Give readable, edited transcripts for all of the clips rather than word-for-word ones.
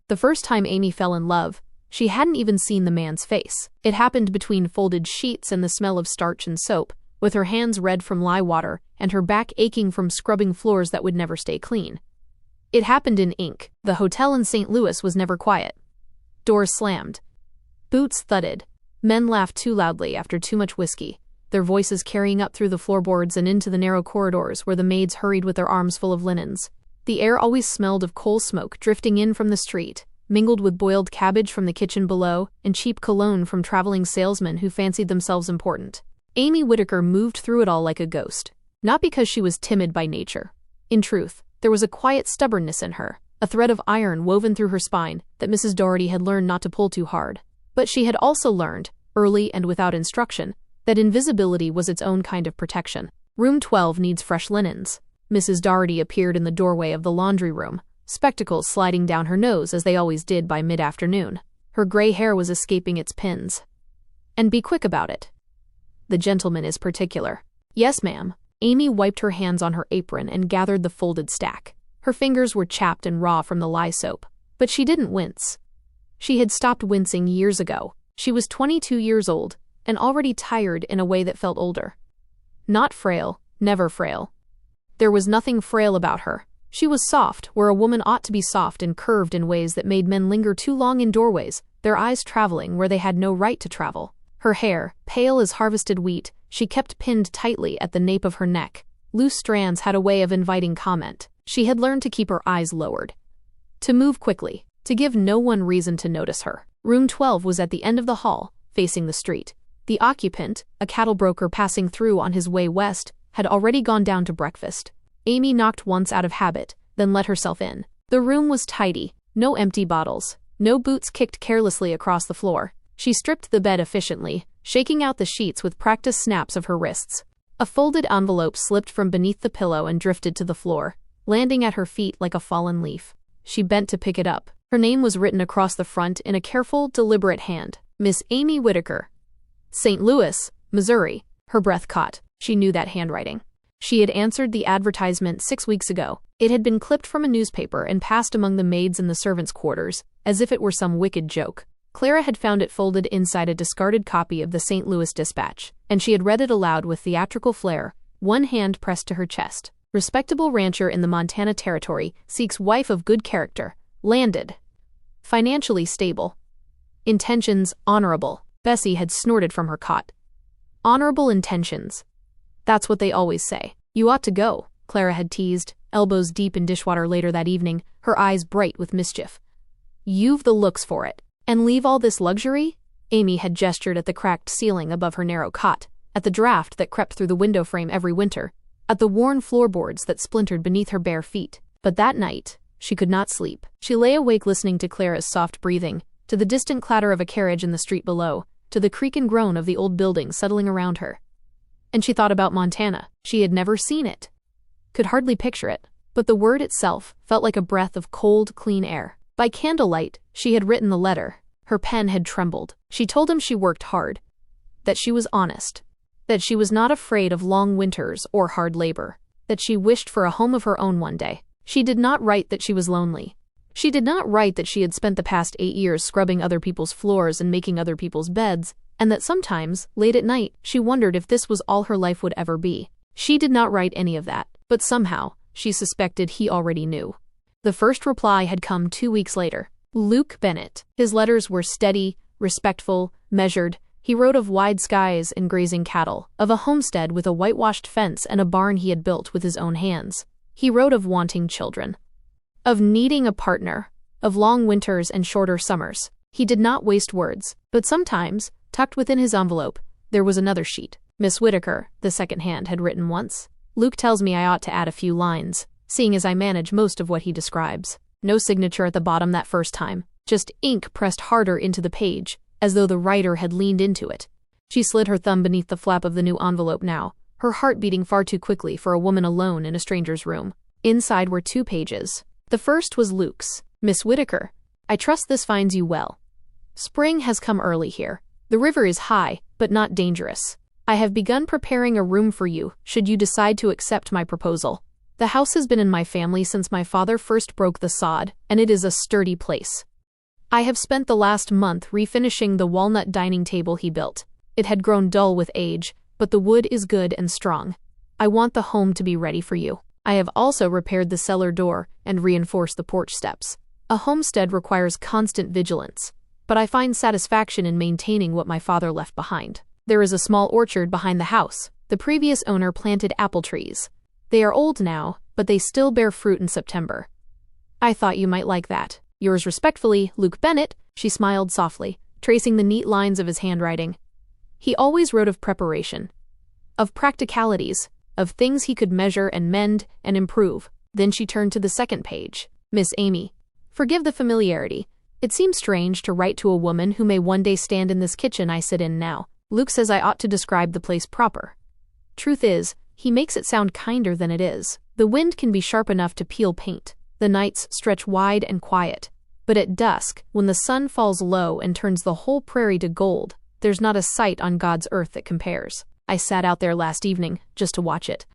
The first time Amy fell in love, she hadn't even seen the man's face. It happened between folded sheets and the smell of starch and soap, with her hands red from lye water and her back aching from scrubbing floors that would never stay clean. It happened in ink. The hotel in St. Louis was never quiet. Doors slammed. Boots thudded. Men laughed too loudly after too much whiskey, their voices carrying up through the floorboards and into the narrow corridors where the maids hurried with their arms full of linens. The air always smelled of coal smoke drifting in from the street, mingled with boiled cabbage from the kitchen below and cheap cologne from traveling salesmen who fancied themselves important. Amy Whittaker moved through it all like a ghost. Not because she was timid by nature. In truth, there was a quiet stubbornness in her, a thread of iron woven through her spine that Mrs. Doherty had learned not to pull too hard. But she had also learned, early and without instruction, that invisibility was its own kind of protection. Room 12 needs fresh linens. Mrs. Doherty appeared in the doorway of the laundry room, spectacles sliding down her nose as they always did by mid-afternoon. Her gray hair was escaping its pins. And be quick about it. The gentleman is particular. Yes, ma'am. Amy wiped her hands on her apron and gathered the folded stack. Her fingers were chapped and raw from the lye soap. But she didn't wince. She had stopped wincing years ago. She was 22 years old, and already tired in a way that felt older. Not frail, never frail. There was nothing frail about her. She was soft, where a woman ought to be soft, and curved in ways that made men linger too long in doorways, their eyes traveling where they had no right to travel. Her hair, pale as harvested wheat, she kept pinned tightly at the nape of her neck. Loose strands had a way of inviting comment. She had learned to keep her eyes lowered. To move quickly, to give no one reason to notice her. Room 12 was at the end of the hall, facing the street. The occupant, a cattle broker passing through on his way west, had already gone down to breakfast. Amy knocked once out of habit, then let herself in. The room was tidy, no empty bottles, no boots kicked carelessly across the floor. She stripped the bed efficiently, shaking out the sheets with practiced snaps of her wrists. A folded envelope slipped from beneath the pillow and drifted to the floor, landing at her feet like a fallen leaf. She bent to pick it up. Her name was written across the front in a careful, deliberate hand. Miss Amy Whittaker. St. Louis, Missouri. Her breath caught. She knew that handwriting. She had answered the advertisement 6 weeks ago. It had been clipped from a newspaper and passed among the maids in the servants' quarters, as if it were some wicked joke. Clara had found it folded inside a discarded copy of the St. Louis Dispatch, and she had read it aloud with theatrical flair, one hand pressed to her chest. Respectable rancher in the Montana Territory seeks wife of good character. Landed. Financially stable. Intentions honorable. Bessie had snorted from her cot. Honorable intentions. That's what they always say. You ought to go, Clara had teased, elbows deep in dishwater later that evening, her eyes bright with mischief. You've the looks for it. And leave all this luxury? Amy had gestured at the cracked ceiling above her narrow cot, at the draft that crept through the window frame every winter, at the worn floorboards that splintered beneath her bare feet. But that night, she could not sleep. She lay awake listening to Clara's soft breathing, to the distant clatter of a carriage in the street below, to the creak and groan of the old building settling around her. And she thought about Montana. She had never seen it. Could hardly picture it. But the word itself felt like a breath of cold, clean air. By candlelight, she had written the letter. Her pen had trembled. She told him she worked hard. That she was honest. That she was not afraid of long winters or hard labor. That she wished for a home of her own one day. She did not write that she was lonely. She did not write that she had spent the past 8 years scrubbing other people's floors and making other people's beds, and that sometimes, late at night, she wondered if this was all her life would ever be. She did not write any of that, but somehow, she suspected he already knew. The first reply had come 2 weeks later. Luke Bennett. His letters were steady, respectful, measured. He wrote of wide skies and grazing cattle, of a homestead with a whitewashed fence and a barn he had built with his own hands. He wrote of wanting children. Of needing a partner. Of long winters and shorter summers. He did not waste words, but sometimes, tucked within his envelope, there was another sheet. Miss Whittaker, the second hand, had written once. Luke tells me I ought to add a few lines, seeing as I manage most of what he describes. No signature at the bottom that first time, just ink pressed harder into the page, as though the writer had leaned into it. She slid her thumb beneath the flap of the new envelope now, her heart beating far too quickly for a woman alone in a stranger's room. Inside were 2 pages. The first was Luke's. Miss Whittaker, I trust this finds you well. Spring has come early here. The river is high, but not dangerous. I have begun preparing a room for you, should you decide to accept my proposal. The house has been in my family since my father first broke the sod, and it is a sturdy place. I have spent the last month refinishing the walnut dining table he built. It had grown dull with age, but the wood is good and strong. I want the home to be ready for you. I have also repaired the cellar door and reinforced the porch steps. A homestead requires constant vigilance, but I find satisfaction in maintaining what my father left behind. There is a small orchard behind the house. The previous owner planted apple trees. They are old now, but they still bear fruit in September. I thought you might like that. Yours respectfully, Luke Bennett. She smiled softly, tracing the neat lines of his handwriting. He always wrote of preparation, of practicalities, of things he could measure and mend and improve. Then she turned to the second page. Miss Amy, forgive the familiarity. It seems strange to write to a woman who may one day stand in this kitchen I sit in now. Luke says I ought to describe the place proper. Truth is, he makes it sound kinder than it is. The wind can be sharp enough to peel paint. The nights stretch wide and quiet. But at dusk, when the sun falls low and turns the whole prairie to gold, there's not a sight on God's earth that compares. I sat out there last evening, just to watch it.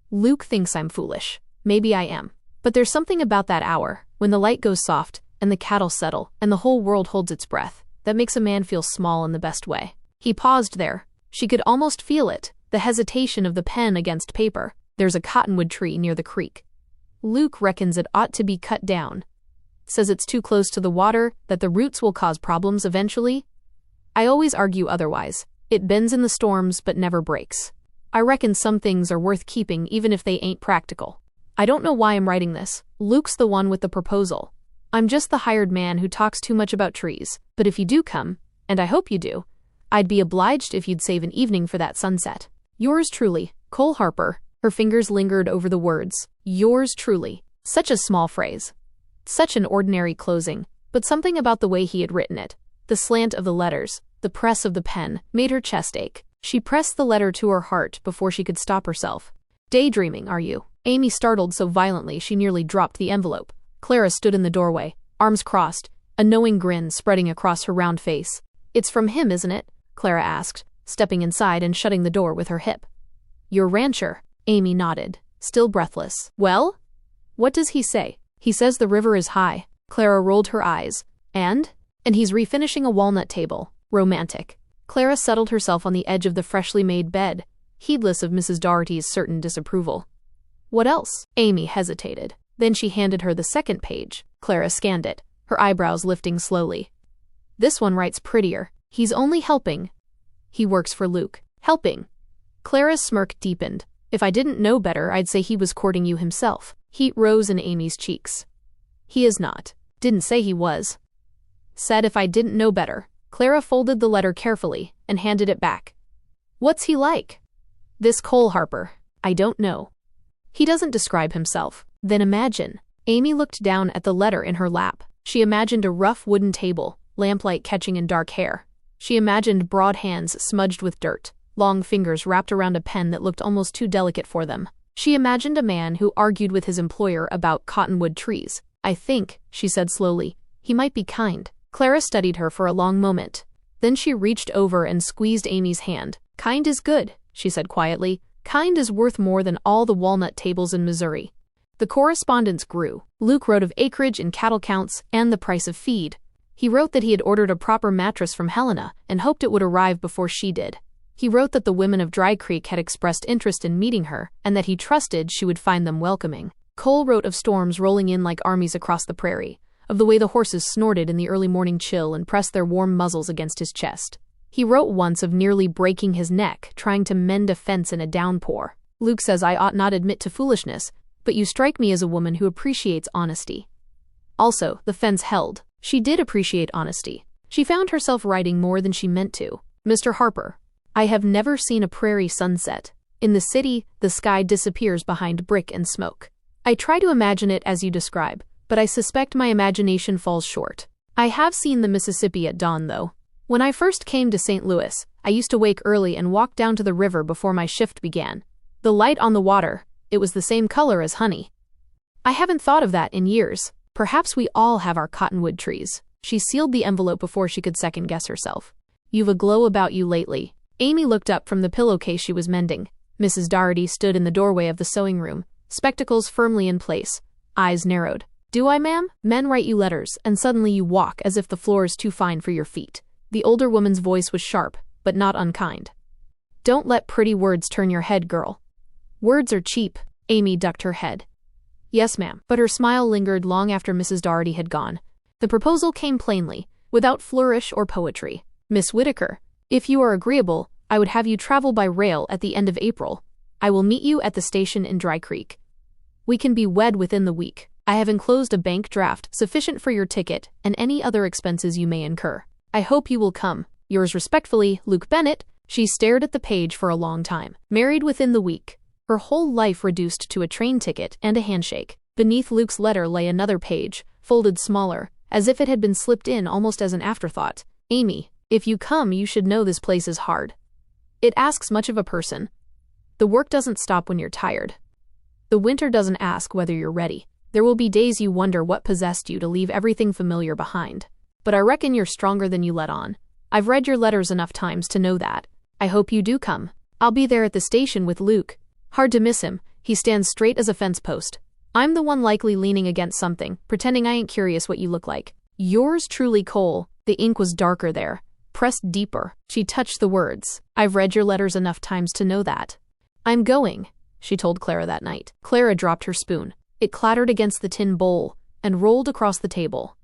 Luke thinks I'm foolish. Maybe I am. But there's something about that hour, when the light goes soft, and the cattle settle, and the whole world holds its breath, that makes a man feel small in the best way. He paused there. She could almost feel it, the hesitation of the pen against paper. There's a cottonwood tree near the creek. Luke reckons it ought to be cut down. Says it's too close to the water, that the roots will cause problems eventually. I always argue otherwise. It bends in the storms but never breaks. I reckon some things are worth keeping even if they ain't practical. I don't know why I'm writing this. Luke's the one with the proposal. I'm just the hired man who talks too much about trees. But if you do come, and I hope you do, I'd be obliged if you'd save an evening for that sunset. Yours truly, Cole Harper. Her fingers lingered over the words. Yours truly. Such a small phrase. Such an ordinary closing, but something about the way he had written it, the slant of the letters, the press of the pen, made her chest ache. She pressed the letter to her heart before she could stop herself. Daydreaming, are you? Amy startled so violently she nearly dropped the envelope. Clara stood in the doorway, arms crossed, a knowing grin spreading across her round face. It's from him, isn't it? Clara asked, stepping inside and shutting the door with her hip. Your rancher? Amy nodded, still breathless. Well? What does he say? He says the river is high. Clara rolled her eyes. And he's refinishing a walnut table. Romantic. Clara settled herself on the edge of the freshly made bed, heedless of Mrs. Doherty's certain disapproval. What else? Amy hesitated. Then she handed her the second page. Clara scanned it, her eyebrows lifting slowly. This one writes prettier. He's only helping. He works for Luke. Helping. Clara's smirk deepened. If I didn't know better, I'd say he was courting you himself. Heat rose in Amy's cheeks. He is not. Didn't say he was. Said if I didn't know better. Clara folded the letter carefully and handed it back. What's he like? This Cole Harper. I don't know. He doesn't describe himself. Then imagine. Amy looked down at the letter in her lap. She imagined a rough wooden table, lamplight catching in dark hair. She imagined broad hands smudged with dirt, long fingers wrapped around a pen that looked almost too delicate for them. She imagined a man who argued with his employer about cottonwood trees. I think, she said slowly, he might be kind. Clara studied her for a long moment. Then she reached over and squeezed Amy's hand. Kind is good, she said quietly. Kind is worth more than all the walnut tables in Missouri. The correspondence grew. Luke wrote of acreage and cattle counts and the price of feed. He wrote that he had ordered a proper mattress from Helena and hoped it would arrive before she did. He wrote that the women of Dry Creek had expressed interest in meeting her and that he trusted she would find them welcoming. Cole wrote of storms rolling in like armies across the prairie, of the way the horses snorted in the early morning chill and pressed their warm muzzles against his chest. He wrote once of nearly breaking his neck trying to mend a fence in a downpour. Luke says I ought not admit to foolishness, but you strike me as a woman who appreciates honesty. Also, the fence held. She did appreciate honesty. She found herself writing more than she meant to. Mr. Harper, I have never seen a prairie sunset. In the city, the sky disappears behind brick and smoke. I try to imagine it as you describe, but I suspect my imagination falls short. I have seen the Mississippi at dawn, though. When I first came to St. Louis, I used to wake early and walk down to the river before my shift began. The light on the water, it was the same color as honey. I haven't thought of that in years. Perhaps we all have our cottonwood trees. She sealed the envelope before she could second-guess herself. You've a glow about you lately. Amy looked up from the pillowcase she was mending. Mrs. Doherty stood in the doorway of the sewing room, spectacles firmly in place, eyes narrowed. Do I, ma'am? Men write you letters, and suddenly you walk as if the floor is too fine for your feet. The older woman's voice was sharp, but not unkind. Don't let pretty words turn your head, girl. Words are cheap. Amy ducked her head. Yes, ma'am, but her smile lingered long after Mrs. Doherty had gone. The proposal came plainly, without flourish or poetry. Miss Whittaker, if you are agreeable, I would have you travel by rail at the end of April. I will meet you at the station in Dry Creek. We can be wed within the week. I have enclosed a bank draft sufficient for your ticket and any other expenses you may incur. I hope you will come. Yours respectfully, Luke Bennett. She stared at the page for a long time. Married within the week. Her whole life reduced to a train ticket and a handshake. Beneath Luke's letter lay another page, folded smaller, as if it had been slipped in almost as an afterthought. Amy, if you come, you should know this place is hard. It asks much of a person. The work doesn't stop when you're tired. The winter doesn't ask whether you're ready. There will be days you wonder what possessed you to leave everything familiar behind. But I reckon you're stronger than you let on. I've read your letters enough times to know that. I hope you do come. I'll be there at the station with Luke. Hard to miss him. He stands straight as a fence post. I'm the one likely leaning against something, pretending I ain't curious what you look like. Yours truly, Cole. The ink was darker there, pressed deeper. She touched the words. I've read your letters enough times to know that. I'm going, she told Clara that night. Clara dropped her spoon. It clattered against the tin bowl and rolled across the table.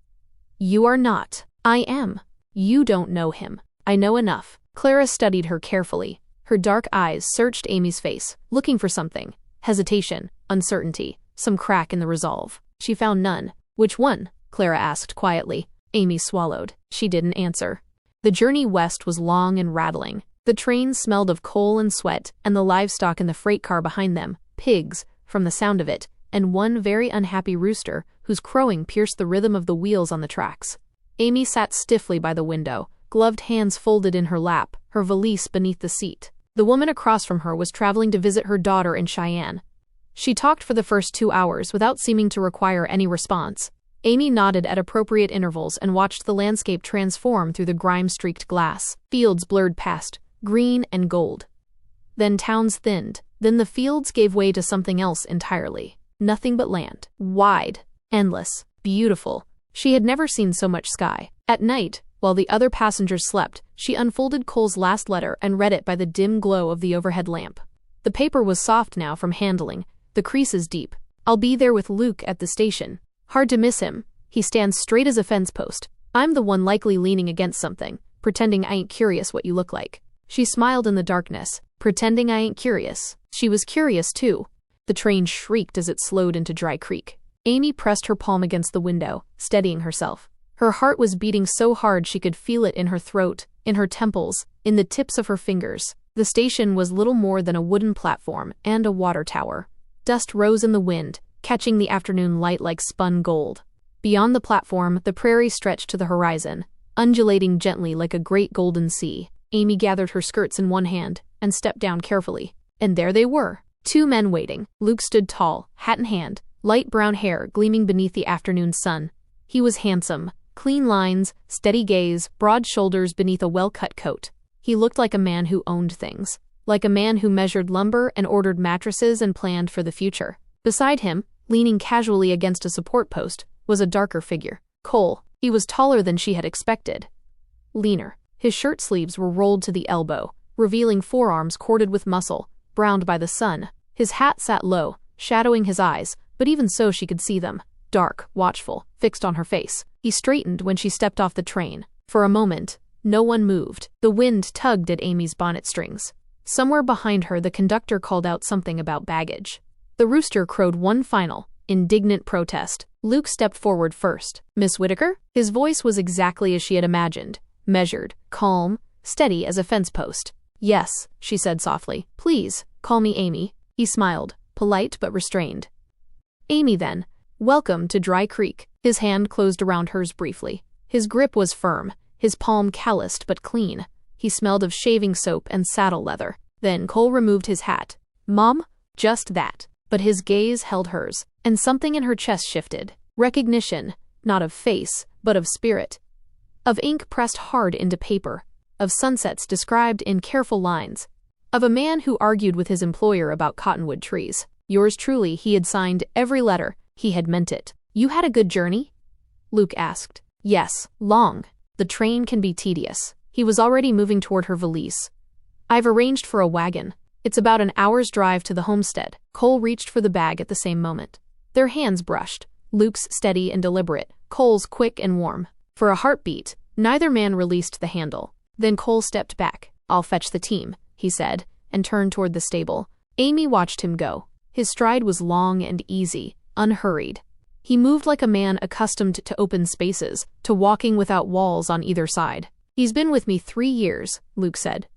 You are not. I am. You don't know him. I know enough. Clara studied her carefully. Her dark eyes searched Amy's face, looking for something. Hesitation, uncertainty, some crack in the resolve. She found none. Which one? Clara asked quietly. Amy swallowed. She didn't answer. The journey west was long and rattling. The train smelled of coal and sweat, and the livestock in the freight car behind them, pigs, from the sound of it, and one very unhappy rooster whose crowing pierced the rhythm of the wheels on the tracks. Amy sat stiffly by the window, gloved hands folded in her lap, her valise beneath the seat. The woman across from her was traveling to visit her daughter in Cheyenne. She talked for the first 2 hours without seeming to require any response. Amy nodded at appropriate intervals and watched the landscape transform through the grime-streaked glass. Fields blurred past, green and gold. Then towns thinned. Then the fields gave way to something else entirely. Nothing but land. Wide. Endless. Beautiful. She had never seen so much sky. At night, while the other passengers slept, she unfolded Cole's last letter and read it by the dim glow of the overhead lamp. The paper was soft now from handling, the creases deep. I'll be there with Luke at the station. Hard to miss him. He stands straight as a fence post. I'm the one likely leaning against something, pretending I ain't curious what you look like. She smiled in the darkness, pretending I ain't curious. She was curious too. The train shrieked as it slowed into Dry Creek. Amy pressed her palm against the window, steadying herself. Her heart was beating so hard she could feel it in her throat, in her temples, in the tips of her fingers. The station was little more than a wooden platform and a water tower. Dust rose in the wind, catching the afternoon light like spun gold. Beyond the platform, the prairie stretched to the horizon, undulating gently like a great golden sea. Amy gathered her skirts in one hand and stepped down carefully. And there they were. 2 men waiting. Luke stood tall, hat in hand, light brown hair gleaming beneath the afternoon sun. He was handsome, clean lines, steady gaze, broad shoulders beneath a well-cut coat. He looked like a man who owned things, like a man who measured lumber and ordered mattresses and planned for the future. Beside him, leaning casually against a support post, was a darker figure. Cole. He was taller than she had expected. Leaner. His shirt sleeves were rolled to the elbow, revealing forearms corded with muscle, browned by the sun. His hat sat low, shadowing his eyes, but even so she could see them, dark, watchful, fixed on her face. He straightened when she stepped off the train. For a moment, no one moved. The wind tugged at Amy's bonnet strings. Somewhere behind her, the conductor called out something about baggage. The rooster crowed one final, indignant protest. Luke stepped forward first. Miss Whittaker? His voice was exactly as she had imagined, measured, calm, steady as a fence post. Yes, she said softly. Please, call me Amy. He smiled, polite but restrained. Amy then. Welcome to Dry Creek. His hand closed around hers briefly. His grip was firm, his palm calloused but clean. He smelled of shaving soap and saddle leather. Then Cole removed his hat. Mom? Just that. But his gaze held hers, and something in her chest shifted. Recognition, not of face, but of spirit. Of ink pressed hard into paper. Of sunsets described in careful lines. Of a man who argued with his employer about cottonwood trees. Yours truly, he had signed every letter. He had meant it. You had a good journey? Luke asked. Yes, long. The train can be tedious. He was already moving toward her valise. I've arranged for a wagon. It's about an hour's drive to the homestead. Cole reached for the bag at the same moment. Their hands brushed, Luke's steady and deliberate, Cole's quick and warm. For a heartbeat, neither man released the handle. Then Cole stepped back. I'll fetch the team, he said, and turned toward the stable. Amy watched him go. His stride was long and easy, unhurried. He moved like a man accustomed to open spaces, to walking without walls on either side. He's been with me 3 years, Luke said.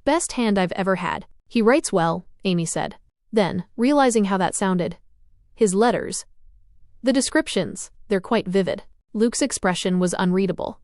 Best hand I've ever had. He writes well, Amy said. Then, realizing how that sounded, his letters. The descriptions, they're quite vivid. Luke's expression was unreadable.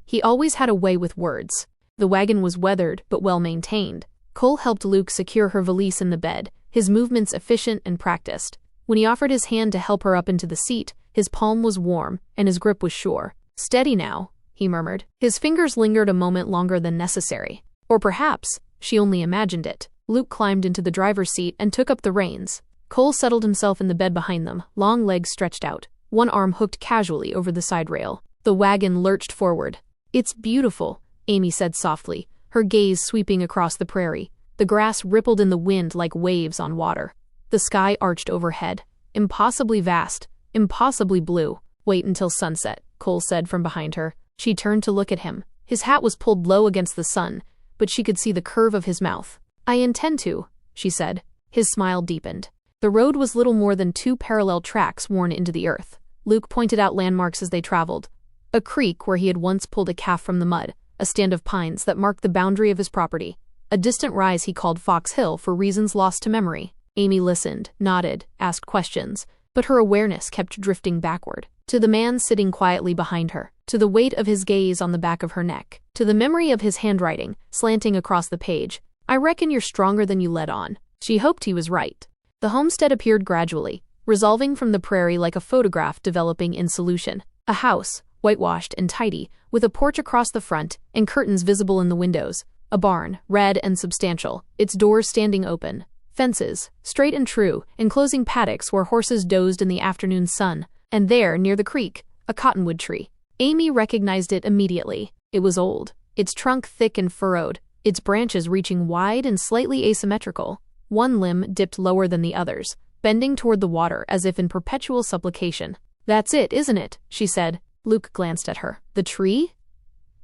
He always had a way with words. The wagon was weathered but well maintained. Cole helped Luke secure her valise in the bed, his movements efficient and practiced. When he offered his hand to help her up into the seat, his palm was warm and his grip was sure. Steady now, he murmured. His fingers lingered a moment longer than necessary. Or perhaps, she only imagined it. Luke climbed into the driver's seat and took up the reins. Cole settled himself in the bed behind them, long legs stretched out, one arm hooked casually over the side rail. The wagon lurched forward. It's beautiful, Amy said softly, her gaze sweeping across the prairie. The grass rippled in the wind like waves on water. The sky arched overhead, impossibly vast, impossibly blue. Wait until sunset, Cole said from behind her. She turned to look at him. His hat was pulled low against the sun, but she could see the curve of his mouth. I intend to, she said. His smile deepened. The road was little more than 2 parallel tracks worn into the earth. Luke pointed out landmarks as they traveled. A creek where he had once pulled a calf from the mud, a stand of pines that marked the boundary of his property. A distant rise he called Fox Hill for reasons lost to memory. Amy listened, nodded, asked questions, but her awareness kept drifting backward. To the man sitting quietly behind her, to the weight of his gaze on the back of her neck, to the memory of his handwriting, slanting across the page. I reckon you're stronger than you let on. She hoped he was right. The homestead appeared gradually, resolving from the prairie like a photograph developing in solution. A house, whitewashed and tidy, with a porch across the front and curtains visible in the windows. A barn, red and substantial, its doors standing open. Fences, straight and true, enclosing paddocks where horses dozed in the afternoon sun. And there, near the creek, a cottonwood tree. Amy recognized it immediately. It was old, its trunk thick and furrowed, its branches reaching wide and slightly asymmetrical. One limb dipped lower than the others, bending toward the water as if in perpetual supplication. That's it, isn't it? She said. Luke glanced at her. The tree?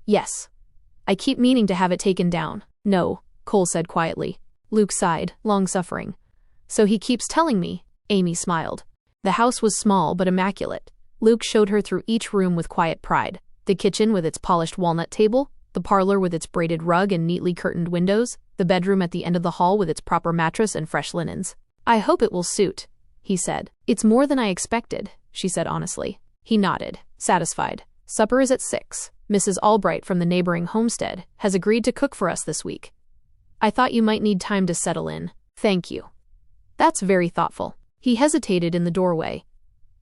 Yes. I keep meaning to have it taken down. No, Cole said quietly. Luke sighed, long-suffering. So he keeps telling me. Amy smiled. The house was small but immaculate. Luke showed her through each room with quiet pride. The kitchen with its polished walnut table, the parlor with its braided rug and neatly curtained windows, the bedroom at the end of the hall with its proper mattress and fresh linens. I hope it will suit, he said. It's more than I expected, she said honestly. He nodded, satisfied. Supper is at 6. Mrs. Albright from the neighboring homestead has agreed to cook for us this week. I thought you might need time to settle in. Thank you. That's very thoughtful. He hesitated in the doorway.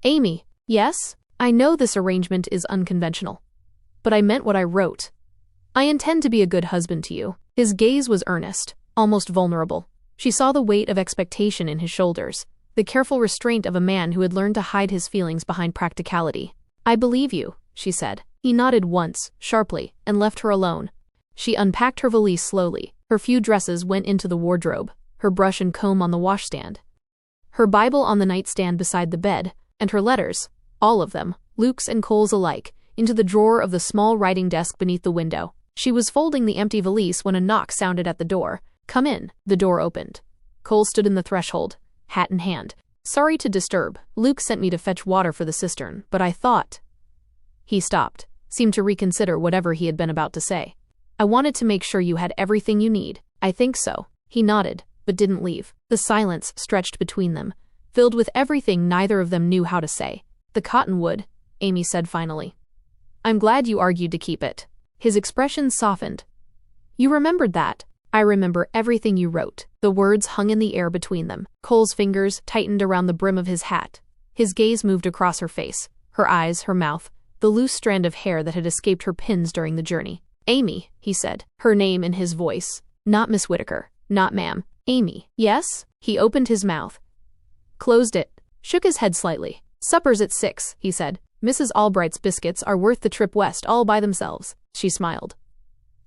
Amy, yes? I know this arrangement is unconventional. But I meant what I wrote. I intend to be a good husband to you. His gaze was earnest, almost vulnerable. She saw the weight of expectation in his shoulders, the careful restraint of a man who had learned to hide his feelings behind practicality. I believe you, she said. He nodded once, sharply, and left her alone. She unpacked her valise slowly. Her few dresses went into the wardrobe, her brush and comb on the washstand, her Bible on the nightstand beside the bed, and her letters, all of them, Luke's and Cole's alike, into the drawer of the small writing desk beneath the window. She was folding the empty valise when a knock sounded at the door. Come in. The door opened. Cole stood in the threshold, hat in hand. Sorry to disturb. Luke sent me to fetch water for the cistern, but I thought... He stopped, seemed to reconsider whatever he had been about to say. I wanted to make sure you had everything you need. I think so. He nodded, but didn't leave. The silence stretched between them, filled with everything neither of them knew how to say. The cottonwood, Amy said finally. I'm glad you argued to keep it. His expression softened. You remembered that. I remember everything you wrote. The words hung in the air between them. Cole's fingers tightened around the brim of his hat. His gaze moved across her face, her eyes, her mouth, the loose strand of hair that had escaped her pins during the journey. Amy, he said, her name in his voice. Not Miss Whitaker. Not ma'am. Amy. Yes? He opened his mouth, closed it, shook his head slightly. Supper's at 6, he said. Mrs. Albright's biscuits are worth the trip west all by themselves. She smiled.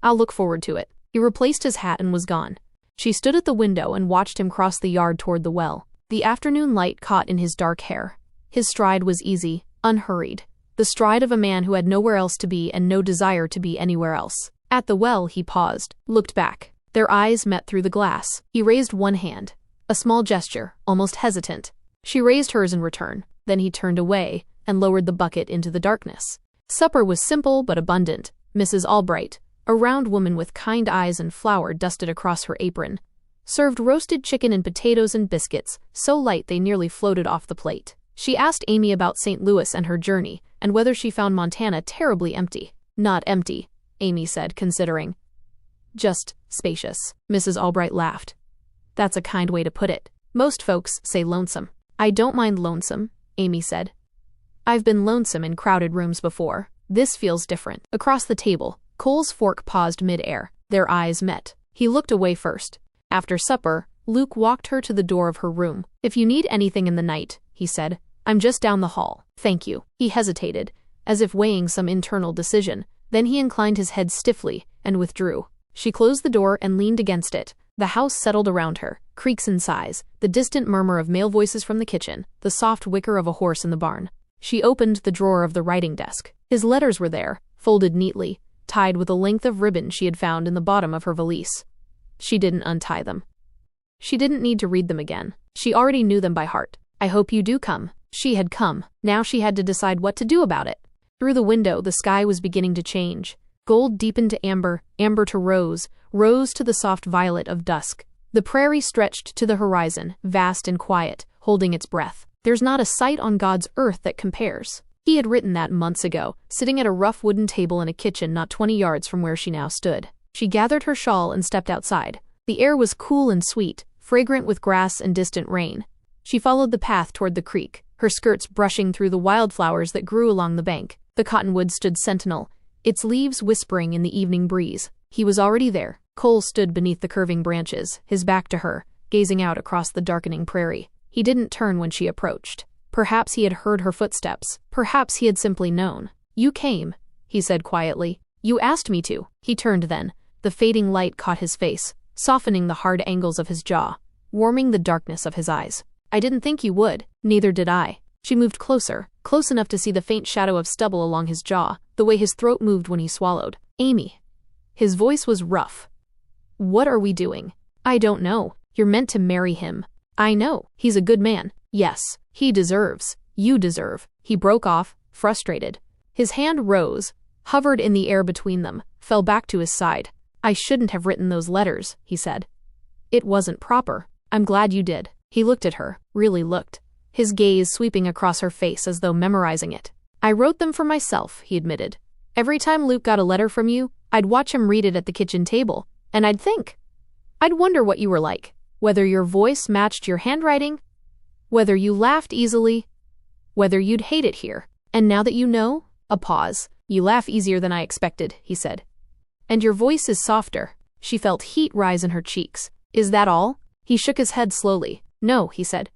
I'll look forward to it. He replaced his hat and was gone. She stood at the window and watched him cross the yard toward the well. The afternoon light caught in his dark hair. His stride was easy, unhurried. The stride of a man who had nowhere else to be and no desire to be anywhere else. At the well, he paused, looked back. Their eyes met through the glass. He raised one hand. A small gesture, almost hesitant. She raised hers in return. Then he turned away and lowered the bucket into the darkness. Supper was simple but abundant. Mrs. Albright, a round woman with kind eyes and flour dusted across her apron, served roasted chicken and potatoes and biscuits, so light they nearly floated off the plate. She asked Amy about St. Louis and her journey, and whether she found Montana terribly empty. Not empty, Amy said, considering. Just spacious. Mrs. Albright laughed. That's a kind way to put it. Most folks say lonesome. I don't mind lonesome, Amy said. I've been lonesome in crowded rooms before. This feels different. Across the table, Cole's fork paused mid-air. Their eyes met. He looked away first. After supper, Luke walked her to the door of her room. If you need anything in the night, he said, I'm just down the hall. Thank you. He hesitated, as if weighing some internal decision. Then he inclined his head stiffly and withdrew. She closed the door and leaned against it. The house settled around her, creaks and sighs, the distant murmur of male voices from the kitchen, the soft whicker of a horse in the barn. She opened the drawer of the writing desk. His letters were there, folded neatly, tied with a length of ribbon she had found in the bottom of her valise. She didn't untie them. She didn't need to read them again. She already knew them by heart. I hope you do come. She had come. Now she had to decide what to do about it. Through the window, the sky was beginning to change. Gold deepened to amber, amber to rose, rose to the soft violet of dusk. The prairie stretched to the horizon, vast and quiet, holding its breath. There's not a sight on God's earth that compares. He had written that months ago, sitting at a rough wooden table in a kitchen not 20 yards from where she now stood. She gathered her shawl and stepped outside. The air was cool and sweet, fragrant with grass and distant rain. She followed the path toward the creek, her skirts brushing through the wildflowers that grew along the bank. The cottonwood stood sentinel, its leaves whispering in the evening breeze. He was already there. Cole stood beneath the curving branches, his back to her, gazing out across the darkening prairie. He didn't turn when she approached. Perhaps he had heard her footsteps. Perhaps he had simply known. You came, he said quietly. You asked me to. He turned then. The fading light caught his face, softening the hard angles of his jaw, warming the darkness of his eyes. I didn't think you would. Neither did I. She moved closer, close enough to see the faint shadow of stubble along his jaw, the way his throat moved when he swallowed. Amy. His voice was rough. What are we doing? I don't know. You're meant to marry him. I know. He's a good man. Yes. He deserves. You deserve. He broke off, frustrated. His hand rose, hovered in the air between them, fell back to his side. I shouldn't have written those letters, he said. It wasn't proper. I'm glad you did. He looked at her, really looked, his gaze sweeping across her face as though memorizing it. I wrote them for myself, he admitted. Every time Luke got a letter from you, I'd watch him read it at the kitchen table, and I'd think. I'd wonder what you were like, whether your voice matched your handwriting, whether you laughed easily, whether you'd hate it here. And now that you know, a pause. You laugh easier than I expected, he said. And your voice is softer. She felt heat rise in her cheeks. Is that all? He shook his head slowly. No, he said.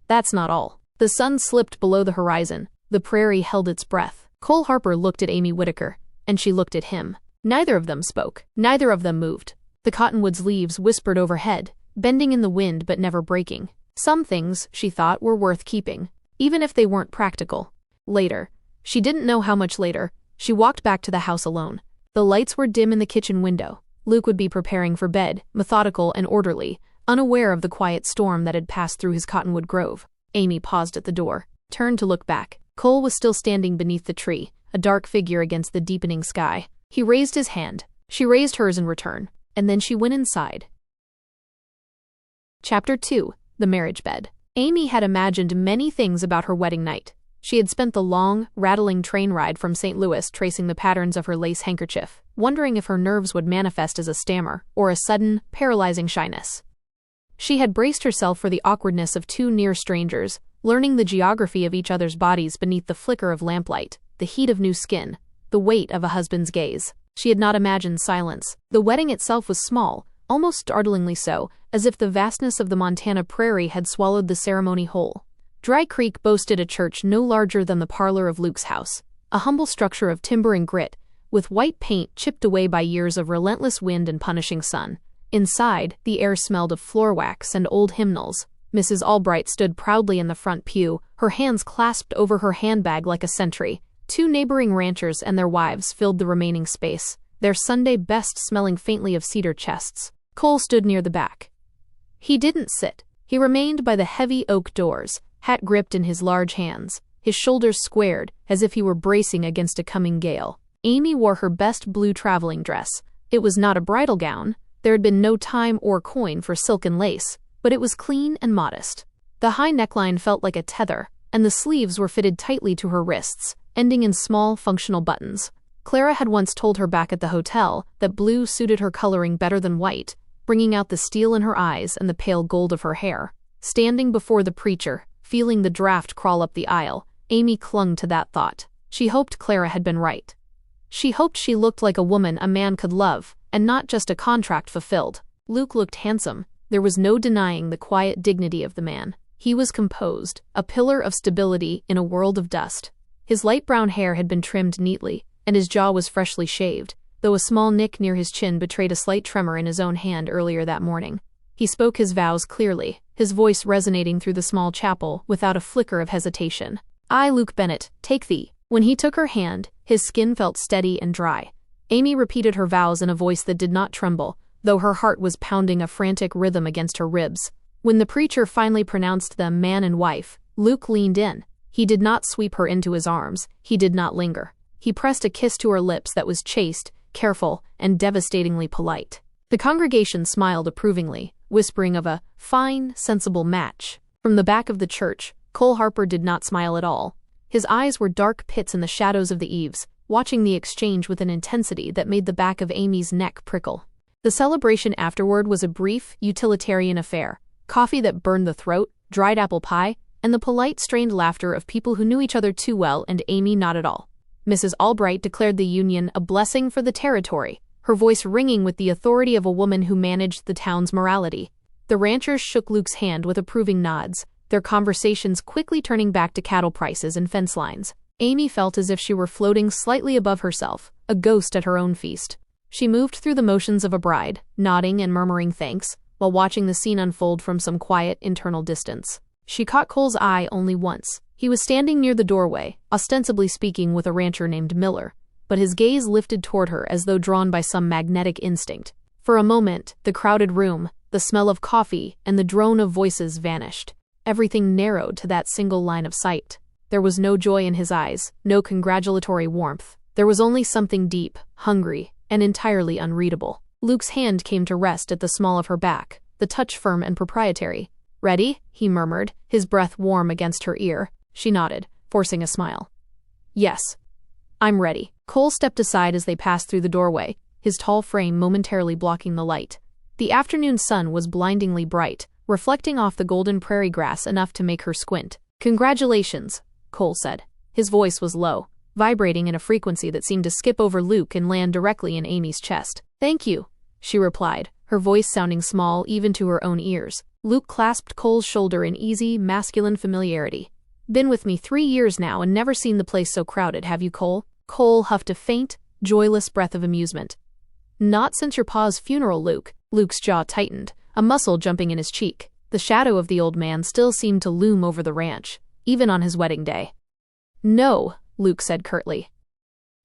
That's not all. The sun slipped below the horizon. The prairie held its breath. Cole Harper looked at Amy Whitaker, and she looked at him. Neither of them spoke. Neither of them moved. The cottonwood's leaves whispered overhead, bending in the wind but never breaking. Some things, she thought, were worth keeping, even if they weren't practical. Later, she didn't know how much later, she walked back to the house alone. The lights were dim in the kitchen window. Luke would be preparing for bed, methodical and orderly, unaware of the quiet storm that had passed through his cottonwood grove. Amy paused at the door, turned to look back. Cole was still standing beneath the tree, a dark figure against the deepening sky. He raised his hand. She raised hers in return, and then she went inside. Chapter 2. The Marriage Bed. Amy had imagined many things about her wedding night. She had spent the long, rattling train ride from St. Louis tracing the patterns of her lace handkerchief, wondering if her nerves would manifest as a stammer or a sudden, paralyzing shyness. She had braced herself for the awkwardness of two near strangers, learning the geography of each other's bodies beneath the flicker of lamplight, the heat of new skin, the weight of a husband's gaze. She had not imagined silence. The wedding itself was small, almost startlingly so, as if the vastness of the Montana prairie had swallowed the ceremony whole. Dry Creek boasted a church no larger than the parlor of Luke's house, a humble structure of timber and grit, with white paint chipped away by years of relentless wind and punishing sun. Inside, the air smelled of floor wax and old hymnals. Mrs. Albright stood proudly in the front pew, her hands clasped over her handbag like a sentry. 2 neighboring ranchers and their wives filled the remaining space, their Sunday best smelling faintly of cedar chests. Cole stood near the back. He didn't sit. He remained by the heavy oak doors, hat gripped in his large hands, his shoulders squared as if he were bracing against a coming gale. Amy wore her best blue traveling dress. It was not a bridal gown. There had been no time or coin for silk and lace, but it was clean and modest. The high neckline felt like a tether, and the sleeves were fitted tightly to her wrists, ending in small, functional buttons. Clara had once told her back at the hotel that blue suited her coloring better than white, bringing out the steel in her eyes and the pale gold of her hair. Standing before the preacher, feeling the draft crawl up the aisle, Amy clung to that thought. She hoped Clara had been right. She hoped she looked like a woman a man could love, and not just a contract fulfilled. Luke looked handsome. There was no denying the quiet dignity of the man. He was composed, a pillar of stability in a world of dust. His light brown hair had been trimmed neatly, and his jaw was freshly shaved, though a small nick near his chin betrayed a slight tremor in his own hand earlier that morning. He spoke his vows clearly, his voice resonating through the small chapel without a flicker of hesitation. "I, Luke Bennett, take thee." When he took her hand, his skin felt steady and dry. Amy repeated her vows in a voice that did not tremble, though her heart was pounding a frantic rhythm against her ribs. When the preacher finally pronounced them man and wife, Luke leaned in. He did not sweep her into his arms. He did not linger. He pressed a kiss to her lips that was chaste, careful, and devastatingly polite. The congregation smiled approvingly, whispering of a fine, sensible match. From the back of the church, Cole Harper did not smile at all. His eyes were dark pits in the shadows of the eaves, watching the exchange with an intensity that made the back of Amy's neck prickle. The celebration afterward was a brief, utilitarian affair. Coffee that burned the throat, dried apple pie, and the polite, strained laughter of people who knew each other too well, and Amy not at all. Mrs. Albright declared the union a blessing for the territory, her voice ringing with the authority of a woman who managed the town's morality. The ranchers shook Luke's hand with approving nods, their conversations quickly turning back to cattle prices and fence lines. Amy felt as if she were floating slightly above herself, a ghost at her own feast. She moved through the motions of a bride, nodding and murmuring thanks, while watching the scene unfold from some quiet, internal distance. She caught Cole's eye only once. He was standing near the doorway, ostensibly speaking with a rancher named Miller, but his gaze lifted toward her as though drawn by some magnetic instinct. For a moment, the crowded room, the smell of coffee, and the drone of voices vanished. Everything narrowed to that single line of sight. There was no joy in his eyes, no congratulatory warmth. There was only something deep, hungry, and entirely unreadable. Luke's hand came to rest at the small of her back, the touch firm and proprietary. "Ready?" he murmured, his breath warm against her ear. She nodded, forcing a smile. "Yes, I'm ready." Cole stepped aside as they passed through the doorway, his tall frame momentarily blocking the light. The afternoon sun was blindingly bright, reflecting off the golden prairie grass enough to make her squint. "Congratulations," Cole said. His voice was low, vibrating in a frequency that seemed to skip over Luke and land directly in Amy's chest. "Thank you," she replied, her voice sounding small even to her own ears. Luke clasped Cole's shoulder in easy, masculine familiarity. "Been with me 3 years now and never seen the place so crowded, have you, Cole?" Cole huffed a faint, joyless breath of amusement. "Not since your pa's funeral, Luke." Luke's jaw tightened, a muscle jumping in his cheek. The shadow of the old man still seemed to loom over the ranch, even on his wedding day. "No," Luke said curtly.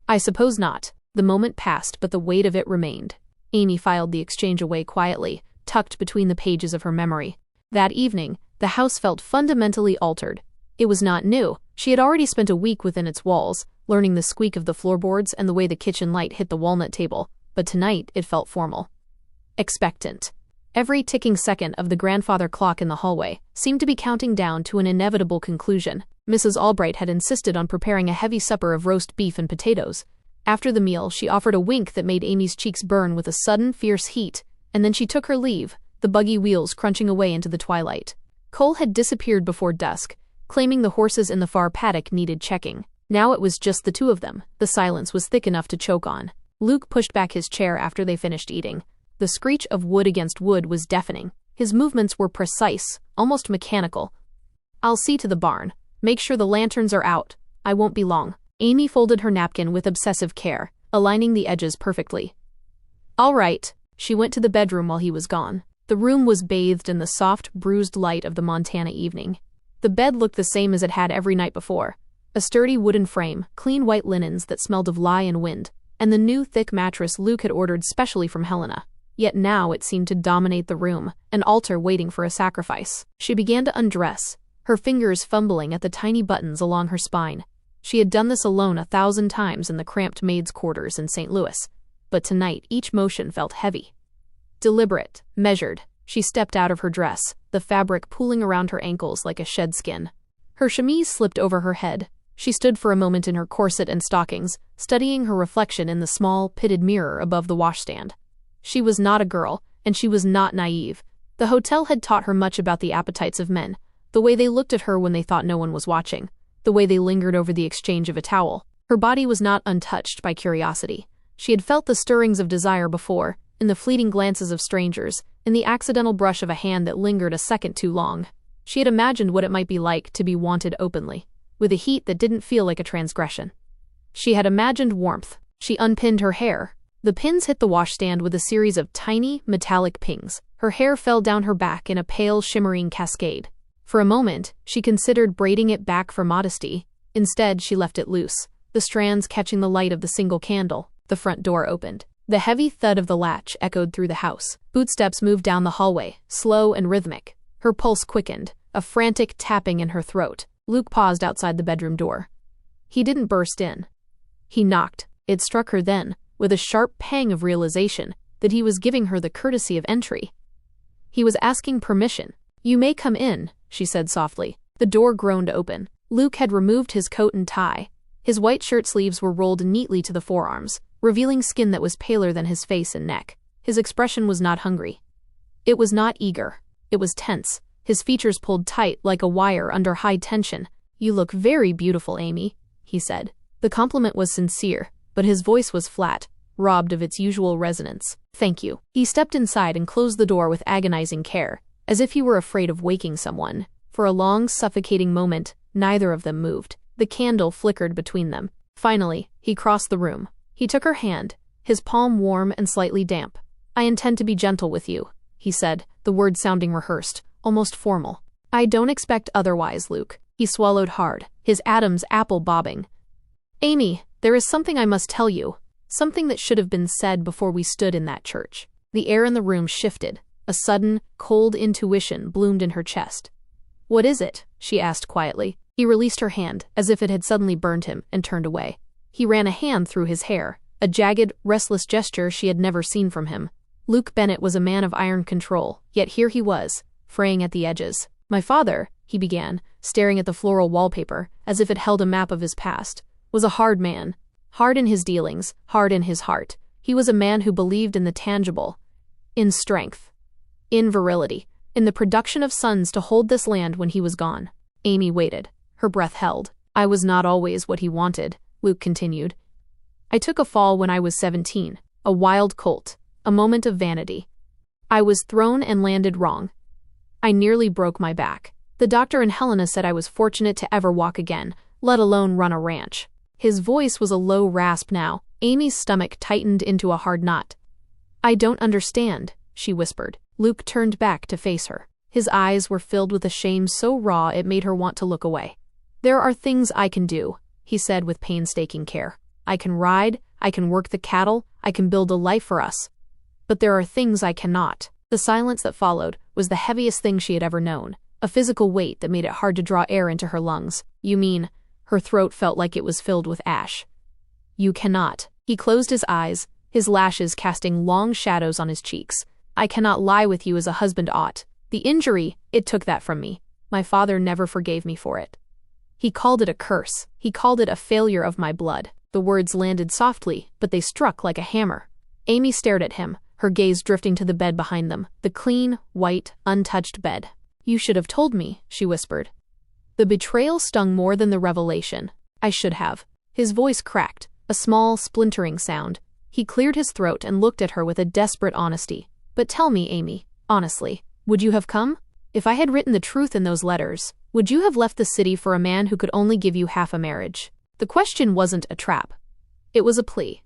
"I suppose not." The moment passed, but the weight of it remained. Amy filed the exchange away quietly, tucked between the pages of her memory. That evening, the house felt fundamentally altered. It was not new. She had already spent a week within its walls, learning the squeak of the floorboards and the way the kitchen light hit the walnut table, but tonight it felt formal. Expectant. Every ticking second of the grandfather clock in the hallway seemed to be counting down to an inevitable conclusion. Mrs. Albright had insisted on preparing a heavy supper of roast beef and potatoes. After the meal, she offered a wink that made Amy's cheeks burn with a sudden, fierce heat, and then she took her leave, the buggy wheels crunching away into the twilight. Cole had disappeared before dusk, claiming the horses in the far paddock needed checking. Now it was just the two of them. The silence was thick enough to choke on. Luke pushed back his chair after they finished eating. The screech of wood against wood was deafening. His movements were precise, almost mechanical. I'll see to the barn. Make sure the lanterns are out. I won't be long. Amy folded her napkin with obsessive care, aligning the edges perfectly. All right. She went to the bedroom while he was gone. The room was bathed in the soft, bruised light of the Montana evening. The bed looked the same as it had every night before. A sturdy wooden frame, clean white linens that smelled of lye and wind, and the new thick mattress Luke had ordered specially from Helena. Yet now it seemed to dominate the room, an altar waiting for a sacrifice. She began to undress, her fingers fumbling at the tiny buttons along her spine. She had done this alone 1,000 times in the cramped maids' quarters in St. Louis, but tonight each motion felt heavy. Deliberate, measured, she stepped out of her dress, the fabric pooling around her ankles like a shed skin. Her chemise slipped over her head. She stood for a moment in her corset and stockings, studying her reflection in the small, pitted mirror above the washstand. She was not a girl, and she was not naive. The hotel had taught her much about the appetites of men, the way they looked at her when they thought no one was watching, the way they lingered over the exchange of a towel. Her body was not untouched by curiosity. She had felt the stirrings of desire before, in the fleeting glances of strangers, in the accidental brush of a hand that lingered a second too long. She had imagined what it might be like to be wanted openly, with a heat that didn't feel like a transgression. She had imagined warmth. She unpinned her hair. The pins hit the washstand with a series of tiny, metallic pings. Her hair fell down her back in a pale, shimmering cascade. For a moment, she considered braiding it back for modesty. Instead, she left it loose, the strands catching the light of the single candle. The front door opened. The heavy thud of the latch echoed through the house. Footsteps moved down the hallway, slow and rhythmic. Her pulse quickened, a frantic tapping in her throat. Luke paused outside the bedroom door. He didn't burst in. He knocked. It struck her then, with a sharp pang of realization, that he was giving her the courtesy of entry. He was asking permission. "You may come in," she said softly. The door groaned open. Luke had removed his coat and tie. His white shirt sleeves were rolled neatly to the forearms, revealing skin that was paler than his face and neck. His expression was not hungry. It was not eager. It was tense, his features pulled tight like a wire under high tension. "You look very beautiful, Amy," he said. The compliment was sincere, but his voice was flat, robbed of its usual resonance. "Thank you." He stepped inside and closed the door with agonizing care, as if he were afraid of waking someone. For a long, suffocating moment, neither of them moved. The candle flickered between them. Finally, he crossed the room. He took her hand, his palm warm and slightly damp. "I intend to be gentle with you," he said, the words sounding rehearsed, almost formal. "I don't expect otherwise, Luke." He swallowed hard, his Adam's apple bobbing. "Amy, there is something I must tell you, something that should have been said before we stood in that church." The air in the room shifted. A sudden, cold intuition bloomed in her chest. "What is it?" she asked quietly. He released her hand, as if it had suddenly burned him, and turned away. He ran a hand through his hair, a jagged, restless gesture she had never seen from him. Luke Bennett was a man of iron control, yet here he was, fraying at the edges. "My father," he began, staring at the floral wallpaper, as if it held a map of his past, "was a hard man. Hard in his dealings, hard in his heart. He was a man who believed in the tangible, in strength, in virility, in the production of sons to hold this land when he was gone." Amy waited. Her breath held. "I was not always what he wanted," Luke continued. "I took a fall when I was 17, a wild colt, a moment of vanity. I was thrown and landed wrong. I nearly broke my back. The doctor and Helena said I was fortunate to ever walk again, let alone run a ranch." His voice was a low rasp now. Amy's stomach tightened into a hard knot. "I don't understand," she whispered. Luke turned back to face her. His eyes were filled with a shame so raw it made her want to look away. "There are things I can do," he said with painstaking care. "I can ride, I can work the cattle, I can build a life for us. But there are things I cannot." The silence that followed was the heaviest thing she had ever known, a physical weight that made it hard to draw air into her lungs. "You mean?" Her throat felt like it was filled with ash. "You cannot." He closed his eyes, his lashes casting long shadows on his cheeks. "I cannot lie with you as a husband ought. The injury, it took that from me. My father never forgave me for it. He called it a curse. He called it a failure of my blood." The words landed softly, but they struck like a hammer. Amy stared at him, her gaze drifting to the bed behind them, the clean, white, untouched bed. "You should have told me," she whispered. The betrayal stung more than the revelation. "I should have." His voice cracked, a small, splintering sound. He cleared his throat and looked at her with a desperate honesty. "But tell me, Amy, honestly, would you have come? If I had written the truth in those letters, Would you have left the city for a man who could only give you half a marriage? The question wasn't a trap. It was a plea.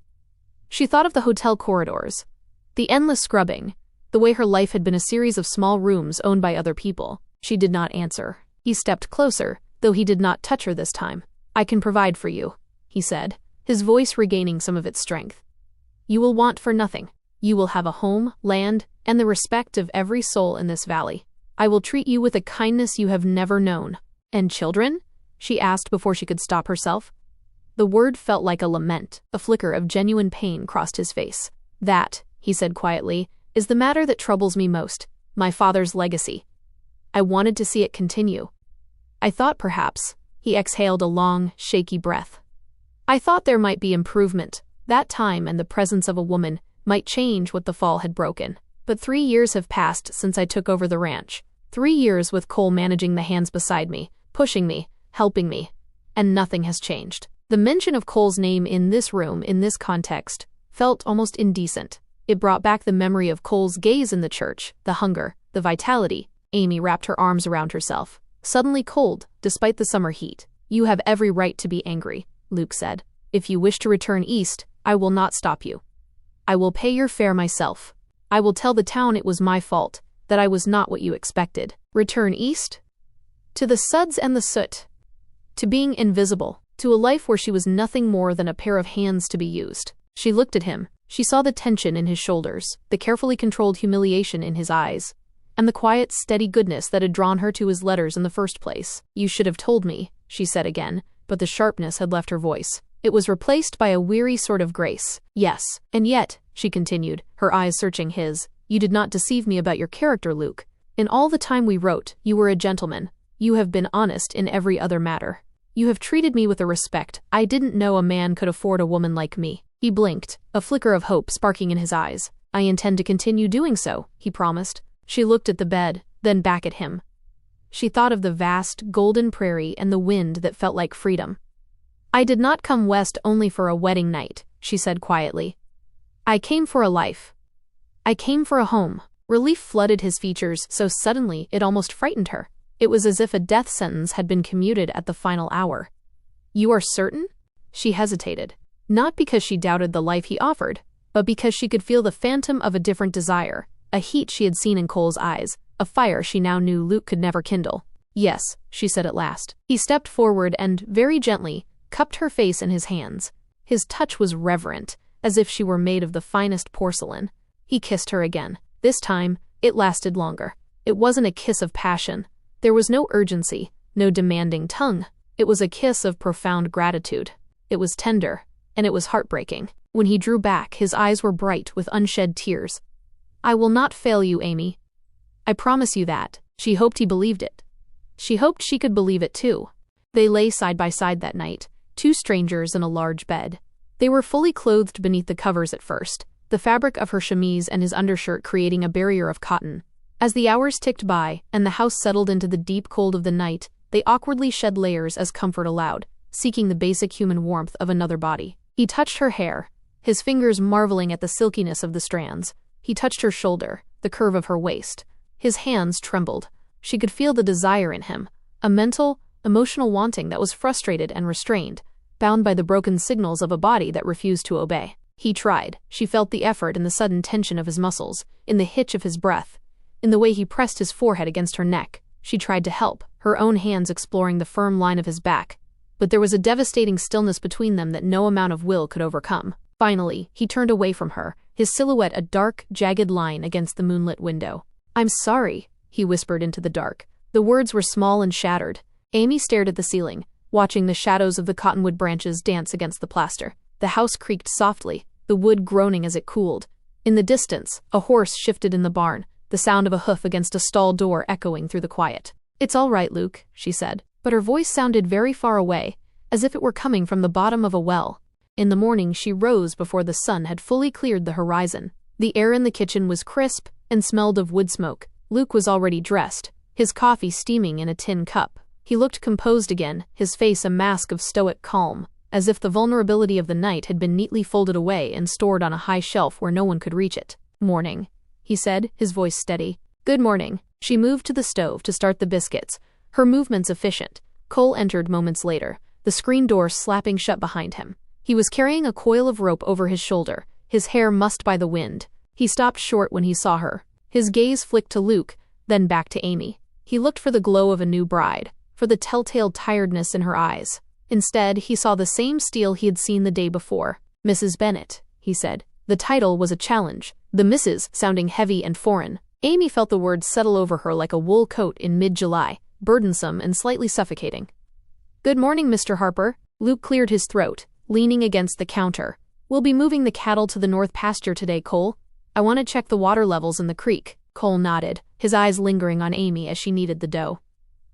She thought of the hotel corridors, the endless scrubbing, the way her life had been a series of small rooms owned by other people. She did not answer. He stepped closer, though he did not touch her this time. I can provide for you, he said, his voice regaining some of its strength. You will want for nothing. You will have a home, land, and the respect of every soul in this valley. I will treat you with a kindness you have never known. And children? She asked before she could stop herself. The word felt like a lament. A flicker of genuine pain crossed his face. That, he said quietly, is the matter that troubles me most. My father's legacy. I wanted to see it continue. I thought perhaps, he exhaled a long, shaky breath. I thought there might be improvement. That time and the presence of a woman might change what the fall had broken. But 3 years have passed since I took over the ranch. 3 years with Cole managing the hands beside me, pushing me, helping me. And nothing has changed. The mention of Cole's name in this room, in this context, felt almost indecent. It brought back the memory of Cole's gaze in the church, the hunger, the vitality. Amy wrapped her arms around herself. Suddenly cold, despite the summer heat. You have every right to be angry, Luke said. If you wish to return east, I will not stop you. I will pay your fare myself. I will tell the town it was my fault, that I was not what you expected. Return east? To the suds and the soot. To being invisible. To a life where she was nothing more than a pair of hands to be used. She looked at him. She saw the tension in his shoulders, the carefully controlled humiliation in his eyes, and the quiet, steady goodness that had drawn her to his letters in the first place. You should have told me, she said again, but the sharpness had left her voice. It was replaced by a weary sort of grace. Yes, and yet, she continued, her eyes searching his, you did not deceive me about your character, Luke. In all the time we wrote, you were a gentleman. You have been honest in every other matter. You have treated me with a respect I didn't know a man could afford a woman like me. He blinked, a flicker of hope sparking in his eyes. I intend to continue doing so, he promised. She looked at the bed, then back at him. She thought of the vast, golden prairie and the wind that felt like freedom. I did not come west only for a wedding night, she said quietly. I came for a life. I came for a home. Relief flooded his features so suddenly it almost frightened her. It was as if a death sentence had been commuted at the final hour. You are certain? She hesitated. Not because she doubted the life he offered, but because she could feel the phantom of a different desire, a heat she had seen in Cole's eyes, a fire she now knew Luke could never kindle. Yes, she said at last. He stepped forward and, very gently, cupped her face in his hands. His touch was reverent, as if she were made of the finest porcelain. He kissed her again. This time, it lasted longer. It wasn't a kiss of passion. There was no urgency, no demanding tongue. It was a kiss of profound gratitude. It was tender, and it was heartbreaking. When he drew back, his eyes were bright with unshed tears. I will not fail you, Amy. I promise you that. She hoped he believed it. She hoped she could believe it too. They lay side by side that night, two strangers in a large bed. They were fully clothed beneath the covers at first, the fabric of her chemise and his undershirt creating a barrier of cotton. As the hours ticked by, and the house settled into the deep cold of the night, they awkwardly shed layers as comfort allowed, seeking the basic human warmth of another body. He touched her hair, his fingers marveling at the silkiness of the strands. He touched her shoulder, the curve of her waist. His hands trembled. She could feel the desire in him, a mental, emotional wanting that was frustrated and restrained, bound by the broken signals of a body that refused to obey. He tried. She felt the effort in the sudden tension of his muscles, in the hitch of his breath, in the way he pressed his forehead against her neck. She tried to help, her own hands exploring the firm line of his back, but there was a devastating stillness between them that no amount of will could overcome. Finally, he turned away from her, his silhouette a dark, jagged line against the moonlit window. I'm sorry, he whispered into the dark. The words were small and shattered. Amy stared at the ceiling, watching the shadows of the cottonwood branches dance against the plaster. The house creaked softly, the wood groaning as it cooled. In the distance, a horse shifted in the barn, the sound of a hoof against a stall door echoing through the quiet. It's all right, Luke, she said, but her voice sounded very far away, as if it were coming from the bottom of a well. In the morning she rose before the sun had fully cleared the horizon. The air in the kitchen was crisp and smelled of wood smoke. Luke was already dressed, his coffee steaming in a tin cup. He looked composed again, his face a mask of stoic calm, as if the vulnerability of the night had been neatly folded away and stored on a high shelf where no one could reach it. Morning, he said, his voice steady. Good morning. She moved to the stove to start the biscuits, her movements efficient. Cole entered moments later, the screen door slapping shut behind him. He was carrying a coil of rope over his shoulder, his hair mussed by the wind. He stopped short when he saw her. His gaze flicked to Luke, then back to Amy. He looked for the glow of a new bride, for the telltale tiredness in her eyes. Instead, he saw the same steel he had seen the day before. "Mrs. Bennet," he said. The title was a challenge, the Mrs. sounding heavy and foreign. Amy felt the words settle over her like a wool coat in mid-July, burdensome and slightly suffocating. "Good morning, Mr. Harper." Luke cleared his throat, leaning against the counter. "We'll be moving the cattle to the north pasture today, Cole. I want to check the water levels in the creek." Cole nodded, his eyes lingering on Amy as she kneaded the dough.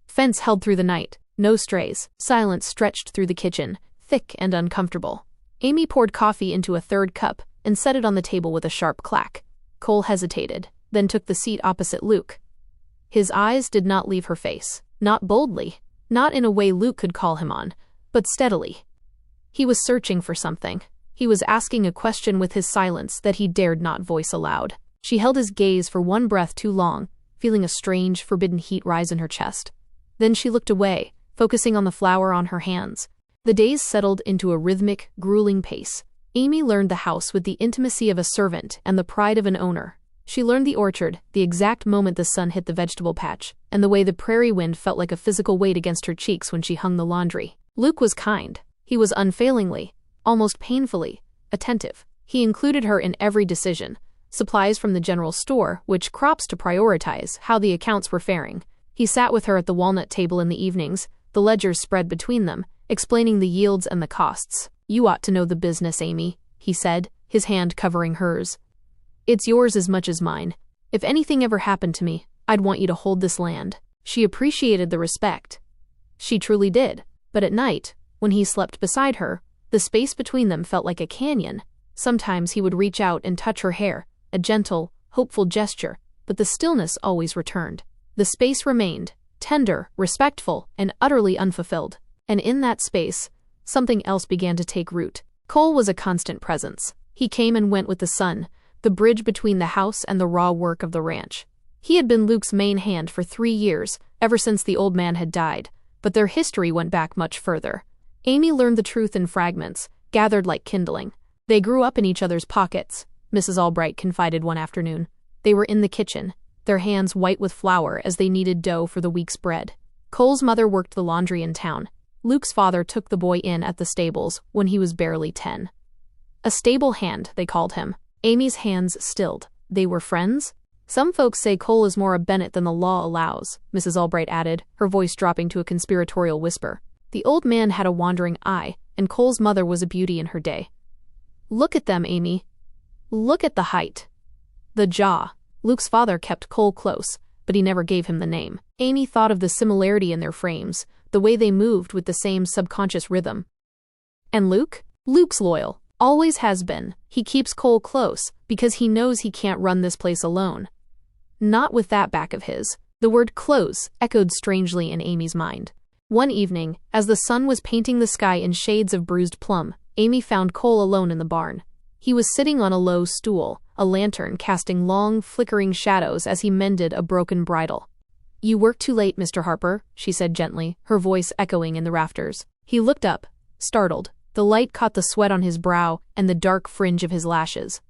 Fence held through the night, no strays. Silence stretched through the kitchen, thick and uncomfortable. Amy poured coffee into a third cup and set it on the table with a sharp clack. Cole hesitated, then took the seat opposite Luke. His eyes did not leave her face, not boldly, not in a way Luke could call him on, but steadily. He was searching for something. He was asking a question with his silence that he dared not voice aloud. She held his gaze for one breath too long, feeling a strange, forbidden heat rise in her chest. Then she looked away, focusing on the flour on her hands. The days settled into a rhythmic, grueling pace. Amy learned the house with the intimacy of a servant and the pride of an owner. She learned the orchard, the exact moment the sun hit the vegetable patch, and the way the prairie wind felt like a physical weight against her cheeks when she hung the laundry. Luke was kind. He was unfailingly, almost painfully, attentive. He included her in every decision. Supplies from the general store, which crops to prioritize, how the accounts were faring. He sat with her at the walnut table in the evenings, the ledgers spread between them, explaining the yields and the costs. "You ought to know the business, Amy," he said, his hand covering hers. "It's yours as much as mine. If anything ever happened to me, I'd want you to hold this land." She appreciated the respect. She truly did. But at night, when he slept beside her, the space between them felt like a canyon. Sometimes he would reach out and touch her hair, a gentle, hopeful gesture, but the stillness always returned. The space remained, tender, respectful, and utterly unfulfilled. And in that space, something else began to take root. Cole was a constant presence. He came and went with the sun, the bridge between the house and the raw work of the ranch. He had been Luke's main hand for 3 years, ever since the old man had died, but their history went back much further. Amy learned the truth in fragments, gathered like kindling. They grew up in each other's pockets, Mrs. Albright confided one afternoon. They were in the kitchen, their hands white with flour as they kneaded dough for the week's bread. Cole's mother worked the laundry in town. Luke's father took the boy in at the stables when he was barely 10. A stable hand, they called him. Amy's hands stilled. They were friends? "Some folks say Cole is more a Bennet than the law allows," Mrs. Albright added, her voice dropping to a conspiratorial whisper. The old man had a wandering eye, and Cole's mother was a beauty in her day. "Look at them, Amy. Look at the height. The jaw." Luke's father kept Cole close, but he never gave him the name. Amy thought of the similarity in their frames, the way they moved with the same subconscious rhythm. And Luke? Luke's loyal. Always has been. He keeps Cole close because he knows he can't run this place alone. Not with that back of his. The word close echoed strangely in Amy's mind. One evening, as the sun was painting the sky in shades of bruised plum, Amy found Cole alone in the barn. He was sitting on a low stool, a lantern casting long, flickering shadows as he mended a broken bridle. "You work too late, Mr. Harper," she said gently, her voice echoing in the rafters. He looked up, startled. The light caught the sweat on his brow and the dark fringe of his lashes.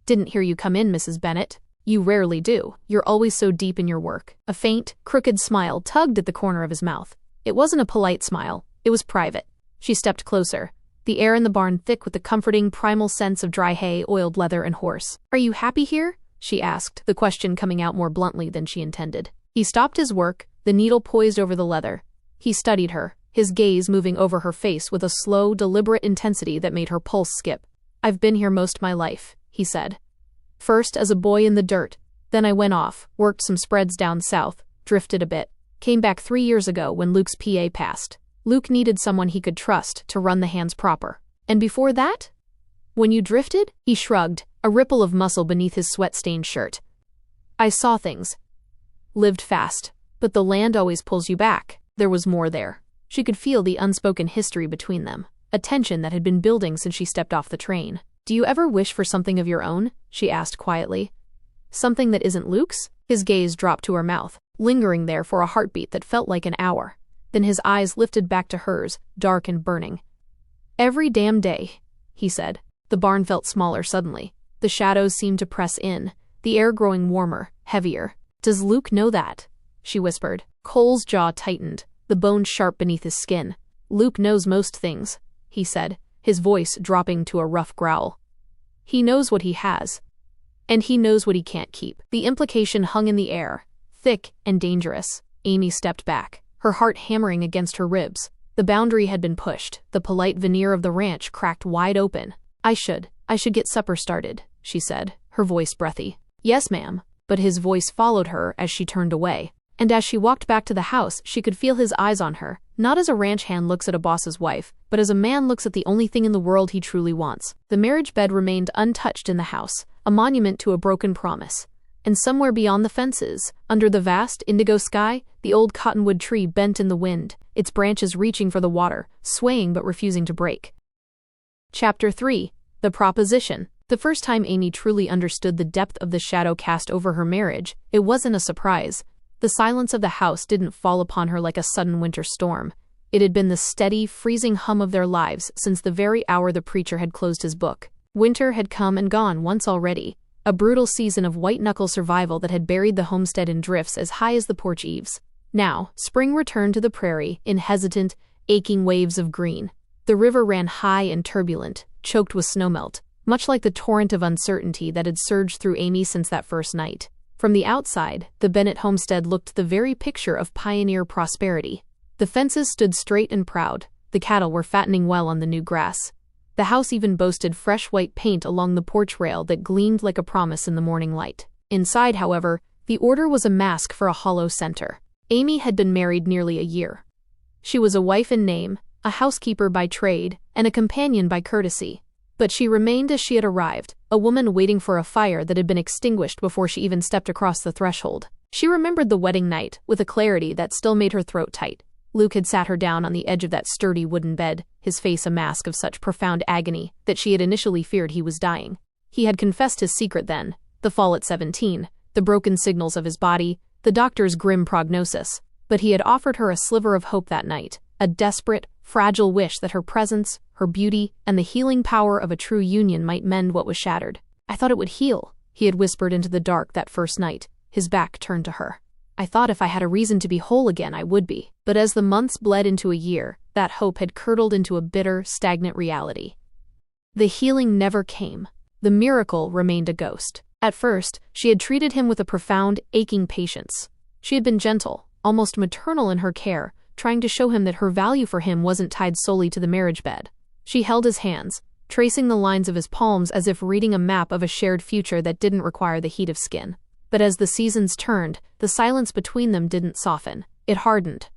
"Didn't hear you come in, Mrs. Bennet." "You rarely do. You're always so deep in your work." A faint, crooked smile tugged at the corner of his mouth. It wasn't a polite smile. It was private. She stepped closer, the air in the barn thick with the comforting, primal sense of dry hay, oiled leather, and horse. "Are you happy here?" she asked, the question coming out more bluntly than she intended. He stopped his work, the needle poised over the leather. He studied her, his gaze moving over her face with a slow, deliberate intensity that made her pulse skip. "I've been here most my life," he said. "First as a boy in the dirt, then I went off, worked some spreads down south, drifted a bit. Came back 3 years ago when Luke's PA passed. Luke needed someone he could trust to run the hands proper. And before that? When you drifted?" He shrugged, a ripple of muscle beneath his sweat-stained shirt. "I saw things. Lived fast. But the land always pulls you back." There was more there. She could feel the unspoken history between them, a tension that had been building since she stepped off the train. "Do you ever wish for something of your own?" she asked quietly. "Something that isn't Luke's?" His gaze dropped to her mouth. lingering there for a heartbeat that felt like an hour. Then his eyes lifted back to hers, dark and burning. "Every damn day," he said. The barn felt smaller suddenly. The shadows seemed to press in, the air growing warmer, heavier. "Does Luke know that?" she whispered. Cole's jaw tightened, the bones sharp beneath his skin. "Luke knows most things," he said, his voice dropping to a rough growl. "He knows what he has. And he knows what he can't keep." The implication hung in the air, thick and dangerous. Amy stepped back, her heart hammering against her ribs. The boundary had been pushed, the polite veneer of the ranch cracked wide open. I should get supper started," she said, her voice breathy. "Yes, ma'am," but his voice followed her as she turned away. And as she walked back to the house, she could feel his eyes on her, not as a ranch hand looks at a boss's wife, but as a man looks at the only thing in the world he truly wants. The marriage bed remained untouched in the house, a monument to a broken promise. And somewhere beyond the fences, under the vast indigo sky, the old cottonwood tree bent in the wind, its branches reaching for the water, swaying but refusing to break. Chapter 3. The Proposition. The first time Amy truly understood the depth of the shadow cast over her marriage, it wasn't a surprise. The silence of the house didn't fall upon her like a sudden winter storm. It had been the steady, freezing hum of their lives since the very hour the preacher had closed his book. Winter had come and gone once already, a brutal season of white-knuckle survival that had buried the homestead in drifts as high as the porch eaves. Now, spring returned to the prairie in hesitant, aching waves of green. The river ran high and turbulent, choked with snowmelt, much like the torrent of uncertainty that had surged through Amy since that first night. From the outside, the Bennett homestead looked the very picture of pioneer prosperity. The fences stood straight and proud, the cattle were fattening well on the new grass. The house even boasted fresh white paint along the porch rail that gleamed like a promise in the morning light. Inside, however, the order was a mask for a hollow center. Amy had been married nearly a year. She was a wife in name, a housekeeper by trade, and a companion by courtesy. But she remained as she had arrived, a woman waiting for a fire that had been extinguished before she even stepped across the threshold. She remembered the wedding night with a clarity that still made her throat tight. Luke had sat her down on the edge of that sturdy wooden bed, his face a mask of such profound agony that she had initially feared he was dying. He had confessed his secret then, the fall at 17, the broken signals of his body, the doctor's grim prognosis. But he had offered her a sliver of hope that night, a desperate, fragile wish that her presence, her beauty, and the healing power of a true union might mend what was shattered. "I thought it would heal," he had whispered into the dark that first night, his back turned to her. "I thought if I had a reason to be whole again, I would be." But as the months bled into a year, that hope had curdled into a bitter, stagnant reality. The healing never came. The miracle remained a ghost. At first, she had treated him with a profound, aching patience. She had been gentle, almost maternal in her care, trying to show him that her value for him wasn't tied solely to the marriage bed. She held his hands, tracing the lines of his palms as if reading a map of a shared future that didn't require the heat of skin. But as the seasons turned, the silence between them didn't soften. It hardened.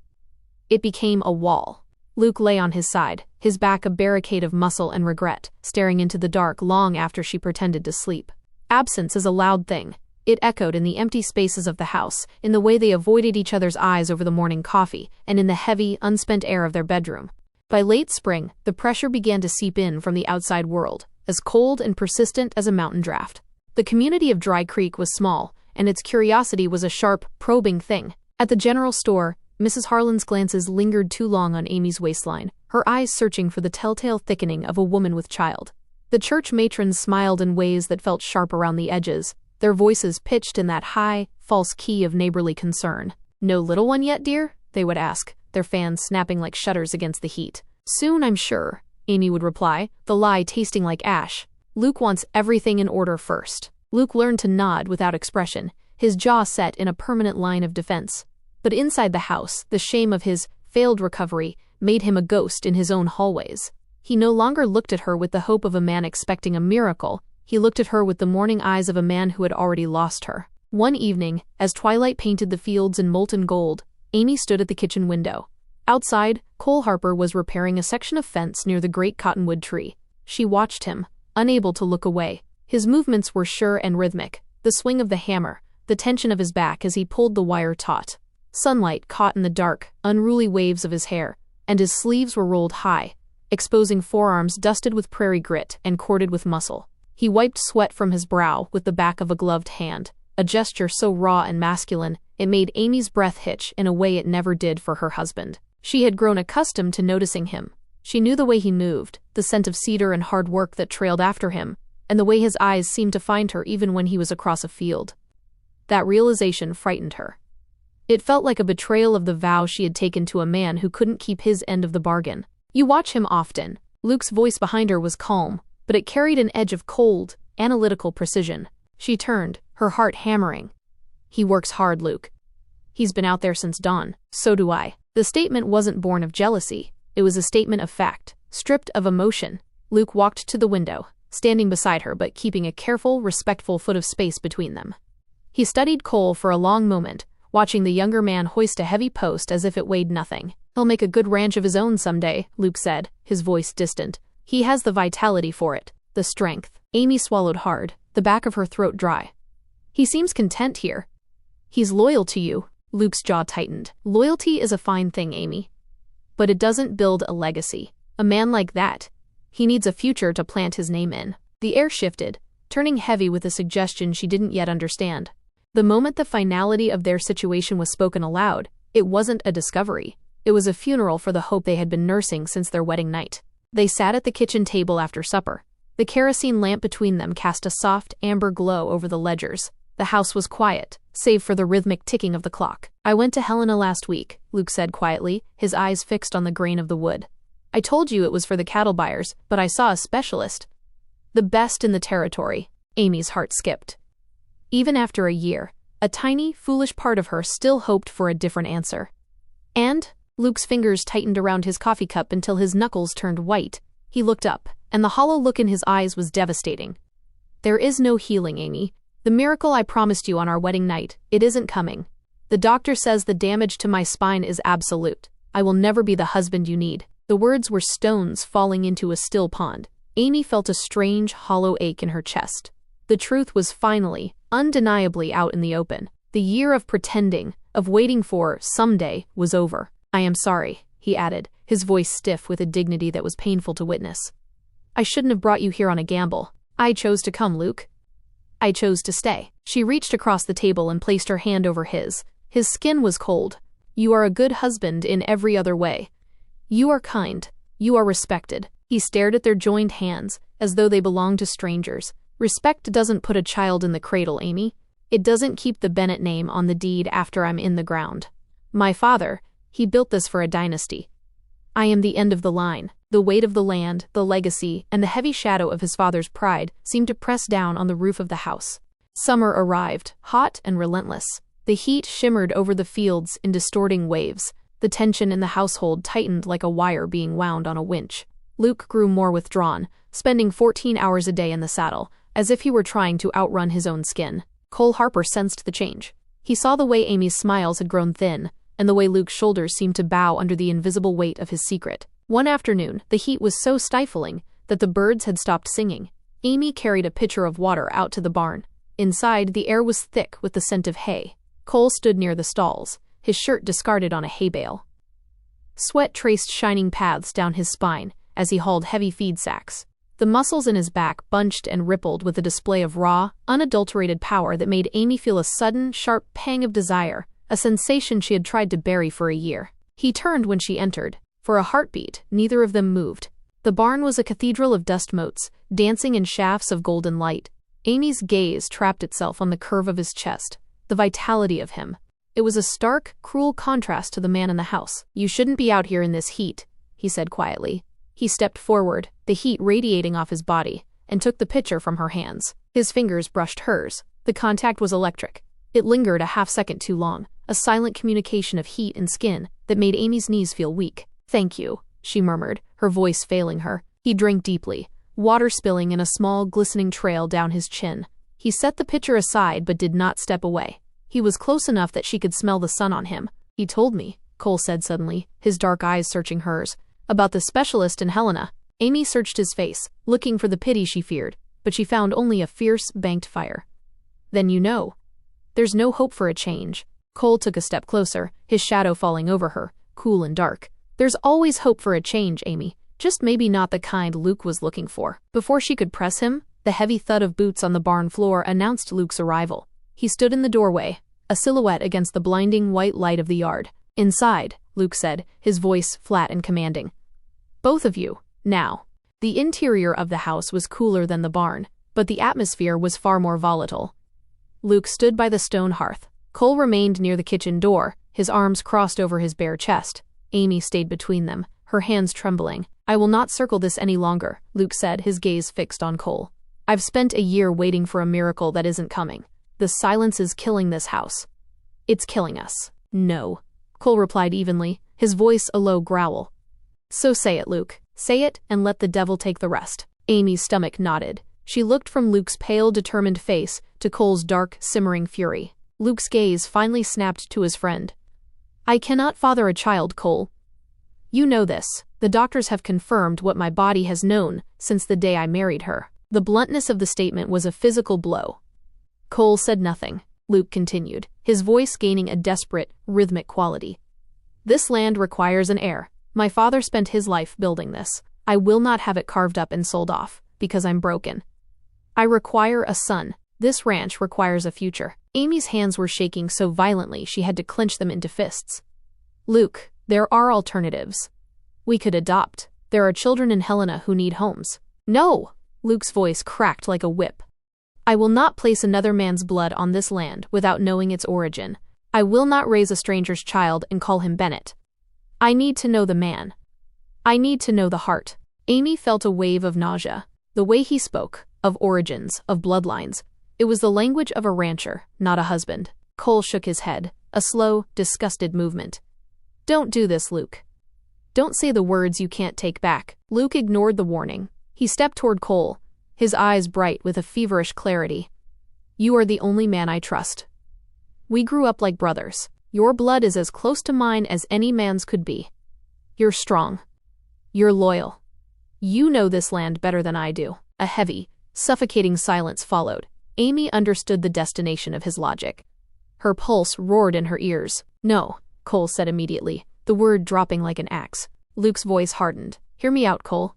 It became a wall. Luke lay on his side, his back a barricade of muscle and regret, staring into the dark long after she pretended to sleep. Absence is a loud thing. It echoed in the empty spaces of the house, in the way they avoided each other's eyes over the morning coffee, and in the heavy, unspent air of their bedroom. By late spring, the pressure began to seep in from the outside world, as cold and persistent as a mountain draft. The community of Dry Creek was small, and its curiosity was a sharp, probing thing. At the general store, Mrs. Harlan's glances lingered too long on Amy's waistline, her eyes searching for the telltale thickening of a woman with child. The church matrons smiled in ways that felt sharp around the edges, their voices pitched in that high, false key of neighborly concern. "No little one yet, dear?" they would ask, their fans snapping like shutters against the heat. "Soon, I'm sure," Amy would reply, the lie tasting like ash. "Luke wants everything in order first." Luke learned to nod without expression, his jaw set in a permanent line of defense. But inside the house, the shame of his failed recovery made him a ghost in his own hallways. He no longer looked at her with the hope of a man expecting a miracle. He looked at her with the morning eyes of a man who had already lost her. One evening, as twilight painted the fields in molten gold, Amy stood at the kitchen window. Outside, Cole Harper was repairing a section of fence near the great cottonwood tree. She watched him, unable to look away. His movements were sure and rhythmic, the swing of the hammer, the tension of his back as he pulled the wire taut. Sunlight caught in the dark, unruly waves of his hair, and his sleeves were rolled high, exposing forearms dusted with prairie grit and corded with muscle. He wiped sweat from his brow with the back of a gloved hand, a gesture so raw and masculine, it made Amy's breath hitch in a way it never did for her husband. She had grown accustomed to noticing him. She knew the way he moved, the scent of cedar and hard work that trailed after him, and the way his eyes seemed to find her even when he was across a field. That realization frightened her. It felt like a betrayal of the vow she had taken to a man who couldn't keep his end of the bargain. You watch him often. Luke's voice behind her was calm, but it carried an edge of cold, analytical precision. She turned, her heart hammering. He works hard, Luke. He's been out there since dawn. So do I. The statement wasn't born of jealousy. It was a statement of fact, stripped of emotion. Luke walked to the window, standing beside her but keeping a careful, respectful foot of space between them. He studied Cole for a long moment, watching the younger man hoist a heavy post as if it weighed nothing. He'll make a good ranch of his own someday, Luke said, his voice distant. He has the vitality for it, the strength. Amy swallowed hard, the back of her throat dry. He seems content here. He's loyal to you. Luke's jaw tightened. Loyalty is a fine thing, Amy. But it doesn't build a legacy. A man like that, he needs a future to plant his name in. The air shifted, turning heavy with a suggestion she didn't yet understand. The moment the finality of their situation was spoken aloud, it wasn't a discovery. It was a funeral for the hope they had been nursing since their wedding night. They sat at the kitchen table after supper. The kerosene lamp between them cast a soft, amber glow over the ledgers. The house was quiet, save for the rhythmic ticking of the clock. I went to Helena last week, Luke said quietly, his eyes fixed on the grain of the wood. I told you it was for the cattle buyers, but I saw a specialist. The best in the territory. Amy's heart skipped. Even after a year, a tiny, foolish part of her still hoped for a different answer. And? Luke's fingers tightened around his coffee cup until his knuckles turned white. He looked up, and the hollow look in his eyes was devastating. There is no healing, Amy. The miracle I promised you on our wedding night, it isn't coming. The doctor says the damage to my spine is absolute. I will never be the husband you need. The words were stones falling into a still pond. Amy felt a strange, hollow ache in her chest. The truth was finally, undeniably out in the open. The year of pretending, of waiting for someday, was over. I am sorry, he added, his voice stiff with a dignity that was painful to witness. I shouldn't have brought you here on a gamble. I chose to come, Luke. I chose to stay. She reached across the table and placed her hand over his. His skin was cold. You are a good husband in every other way. You are kind. You are respected. He stared at their joined hands, as though they belonged to strangers. Respect doesn't put a child in the cradle, Amy. It doesn't keep the Bennett name on the deed after I'm in the ground. My father, he built this for a dynasty. I am the end of the line. The weight of the land, the legacy, and the heavy shadow of his father's pride seemed to press down on the roof of the house. Summer arrived, hot and relentless. The heat shimmered over the fields in distorting waves. The tension in the household tightened like a wire being wound on a winch. Luke grew more withdrawn, spending 14 hours a day in the saddle, as if he were trying to outrun his own skin. Cole Harper sensed the change. He saw the way Amy's smiles had grown thin, and the way Luke's shoulders seemed to bow under the invisible weight of his secret. One afternoon, the heat was so stifling that the birds had stopped singing. Amy carried a pitcher of water out to the barn. Inside, the air was thick with the scent of hay. Cole stood near the stalls, his shirt discarded on a hay bale. Sweat traced shining paths down his spine as he hauled heavy feed sacks. The muscles in his back bunched and rippled with a display of raw, unadulterated power that made Amy feel a sudden, sharp pang of desire, a sensation she had tried to bury for a year. He turned when she entered. For a heartbeat, neither of them moved. The barn was a cathedral of dust motes, dancing in shafts of golden light. Amy's gaze trapped itself on the curve of his chest, the vitality of him. It was a stark, cruel contrast to the man in the house. You shouldn't be out here in this heat, he said quietly. He stepped forward, the heat radiating off his body, and took the pitcher from her hands. His fingers brushed hers. The contact was electric. It lingered a half-second too long, a silent communication of heat and skin that made Amy's knees feel weak. Thank you, she murmured, her voice failing her. He drank deeply, water spilling in a small, glistening trail down his chin. He set the pitcher aside but did not step away. He was close enough that she could smell the sun on him. He told me, Cole said suddenly, his dark eyes searching hers, about the specialist in Helena. Amy searched his face, looking for the pity she feared, but she found only a fierce, banked fire. Then you know. There's no hope for a change. Cole took a step closer, his shadow falling over her, cool and dark. There's always hope for a change, Amy, just maybe not the kind Luke was looking for. Before she could press him, the heavy thud of boots on the barn floor announced Luke's arrival. He stood in the doorway, a silhouette against the blinding white light of the yard. "Inside," Luke said, his voice flat and commanding. "Both of you, now." The interior of the house was cooler than the barn, but the atmosphere was far more volatile. Luke stood by the stone hearth. Cole remained near the kitchen door, his arms crossed over his bare chest. Amy stayed between them, her hands trembling. "I will not circle this any longer," Luke said, his gaze fixed on Cole. "I've spent a year waiting for a miracle that isn't coming. The silence is killing this house. It's killing us." "No," Cole replied evenly, his voice a low growl. "So say it, Luke. Say it and let the devil take the rest." Amy's stomach knotted. She looked from Luke's pale, determined face to Cole's dark, simmering fury. Luke's gaze finally snapped to his friend. "I cannot father a child, Cole. You know this. The doctors have confirmed what my body has known since the day I married her." The bluntness of the statement was a physical blow. Cole said nothing. Luke continued, his voice gaining a desperate, rhythmic quality. "This land requires an heir. My father spent his life building this. I will not have it carved up and sold off, because I'm broken. I require a son. This ranch requires a future." Amy's hands were shaking so violently she had to clench them into fists. "Luke, there are alternatives. We could adopt. There are children in Helena who need homes." "No!" Luke's voice cracked like a whip. "I will not place another man's blood on this land without knowing its origin. I will not raise a stranger's child and call him Bennett. I need to know the man. I need to know the heart." Amy felt a wave of nausea. The way he spoke, of origins, of bloodlines, it was the language of a rancher, not a husband. Cole shook his head, a slow, disgusted movement. "Don't do this, Luke. Don't say the words you can't take back." Luke ignored the warning. He stepped toward Cole, his eyes bright with a feverish clarity. "You are the only man I trust. We grew up like brothers. Your blood is as close to mine as any man's could be. You're strong. You're loyal. You know this land better than I do." A heavy, suffocating silence followed. Amy understood the destination of his logic. Her pulse roared in her ears. "No," Cole said immediately, the word dropping like an axe. Luke's voice hardened. "Hear me out, Cole.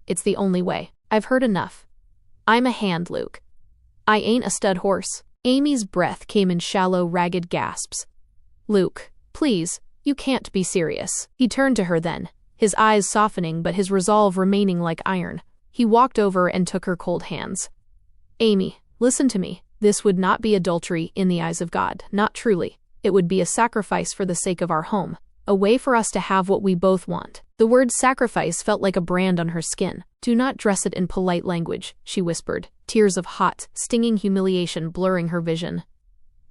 It's the only way. I've heard enough. I'm a hand, Luke. I ain't a stud horse." Amy's breath came in shallow, ragged gasps. "Luke, please, you can't be serious." He turned to her then, his eyes softening but his resolve remaining like iron. He walked over and took her cold hands. "Amy, listen to me. This would not be adultery in the eyes of God, not truly. It would be a sacrifice for the sake of our home, a way for us to have what we both want." The word sacrifice felt like a brand on her skin. "Do not dress it in polite language," she whispered, tears of hot, stinging humiliation blurring her vision.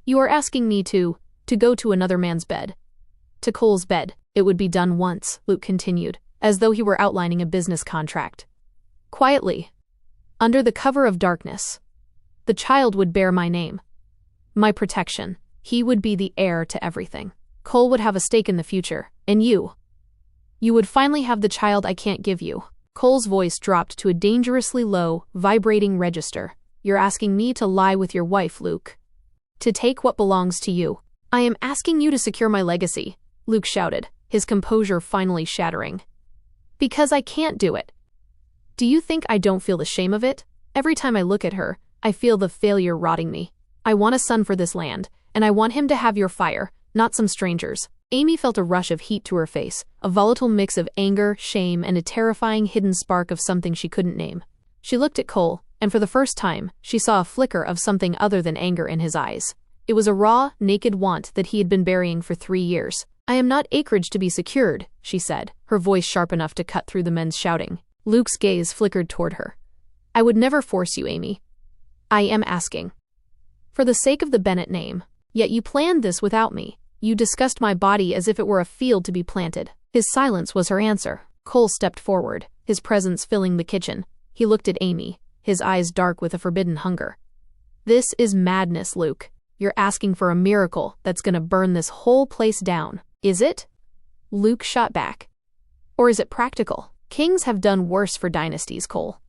"You are asking me to go to another man's bed. To Cole's bed. It would be done once," Luke continued, as though he were outlining a business contract. "Quietly. Under the cover of darkness. The child would bear my name. My protection. He would be the heir to everything. Cole would have a stake in the future, and you would finally have the child I can't give you." Cole's voice dropped to a dangerously low, vibrating register. "You're asking me to lie with your wife, Luke. To take what belongs to you." "I am asking you to secure my legacy," Luke shouted, his composure finally shattering. "Because I can't do it. Do you think I don't feel the shame of it? Every time I look at her, I feel the failure rotting me. I want a son for this land, and I want him to have your fire, not some stranger's." Amy felt a rush of heat to her face, a volatile mix of anger, shame, and a terrifying hidden spark of something she couldn't name. She looked at Cole, and for the first time, she saw a flicker of something other than anger in his eyes. It was a raw, naked want that he had been burying for 3 years. "I am not acreage to be secured," she said, her voice sharp enough to cut through the men's shouting. Luke's gaze flickered toward her. "I would never force you, Amy. I am asking. For the sake of the Bennett name. Yet you planned this without me. You discussed my body as if it were a field to be planted." His silence was her answer. Cole stepped forward, his presence filling the kitchen. He looked at Amy, his eyes dark with a forbidden hunger. "This is madness, Luke. You're asking for a miracle that's gonna burn this whole place down. Is it?" Luke shot back. "Or is it practical? Kings have done worse for dynasties, Cole.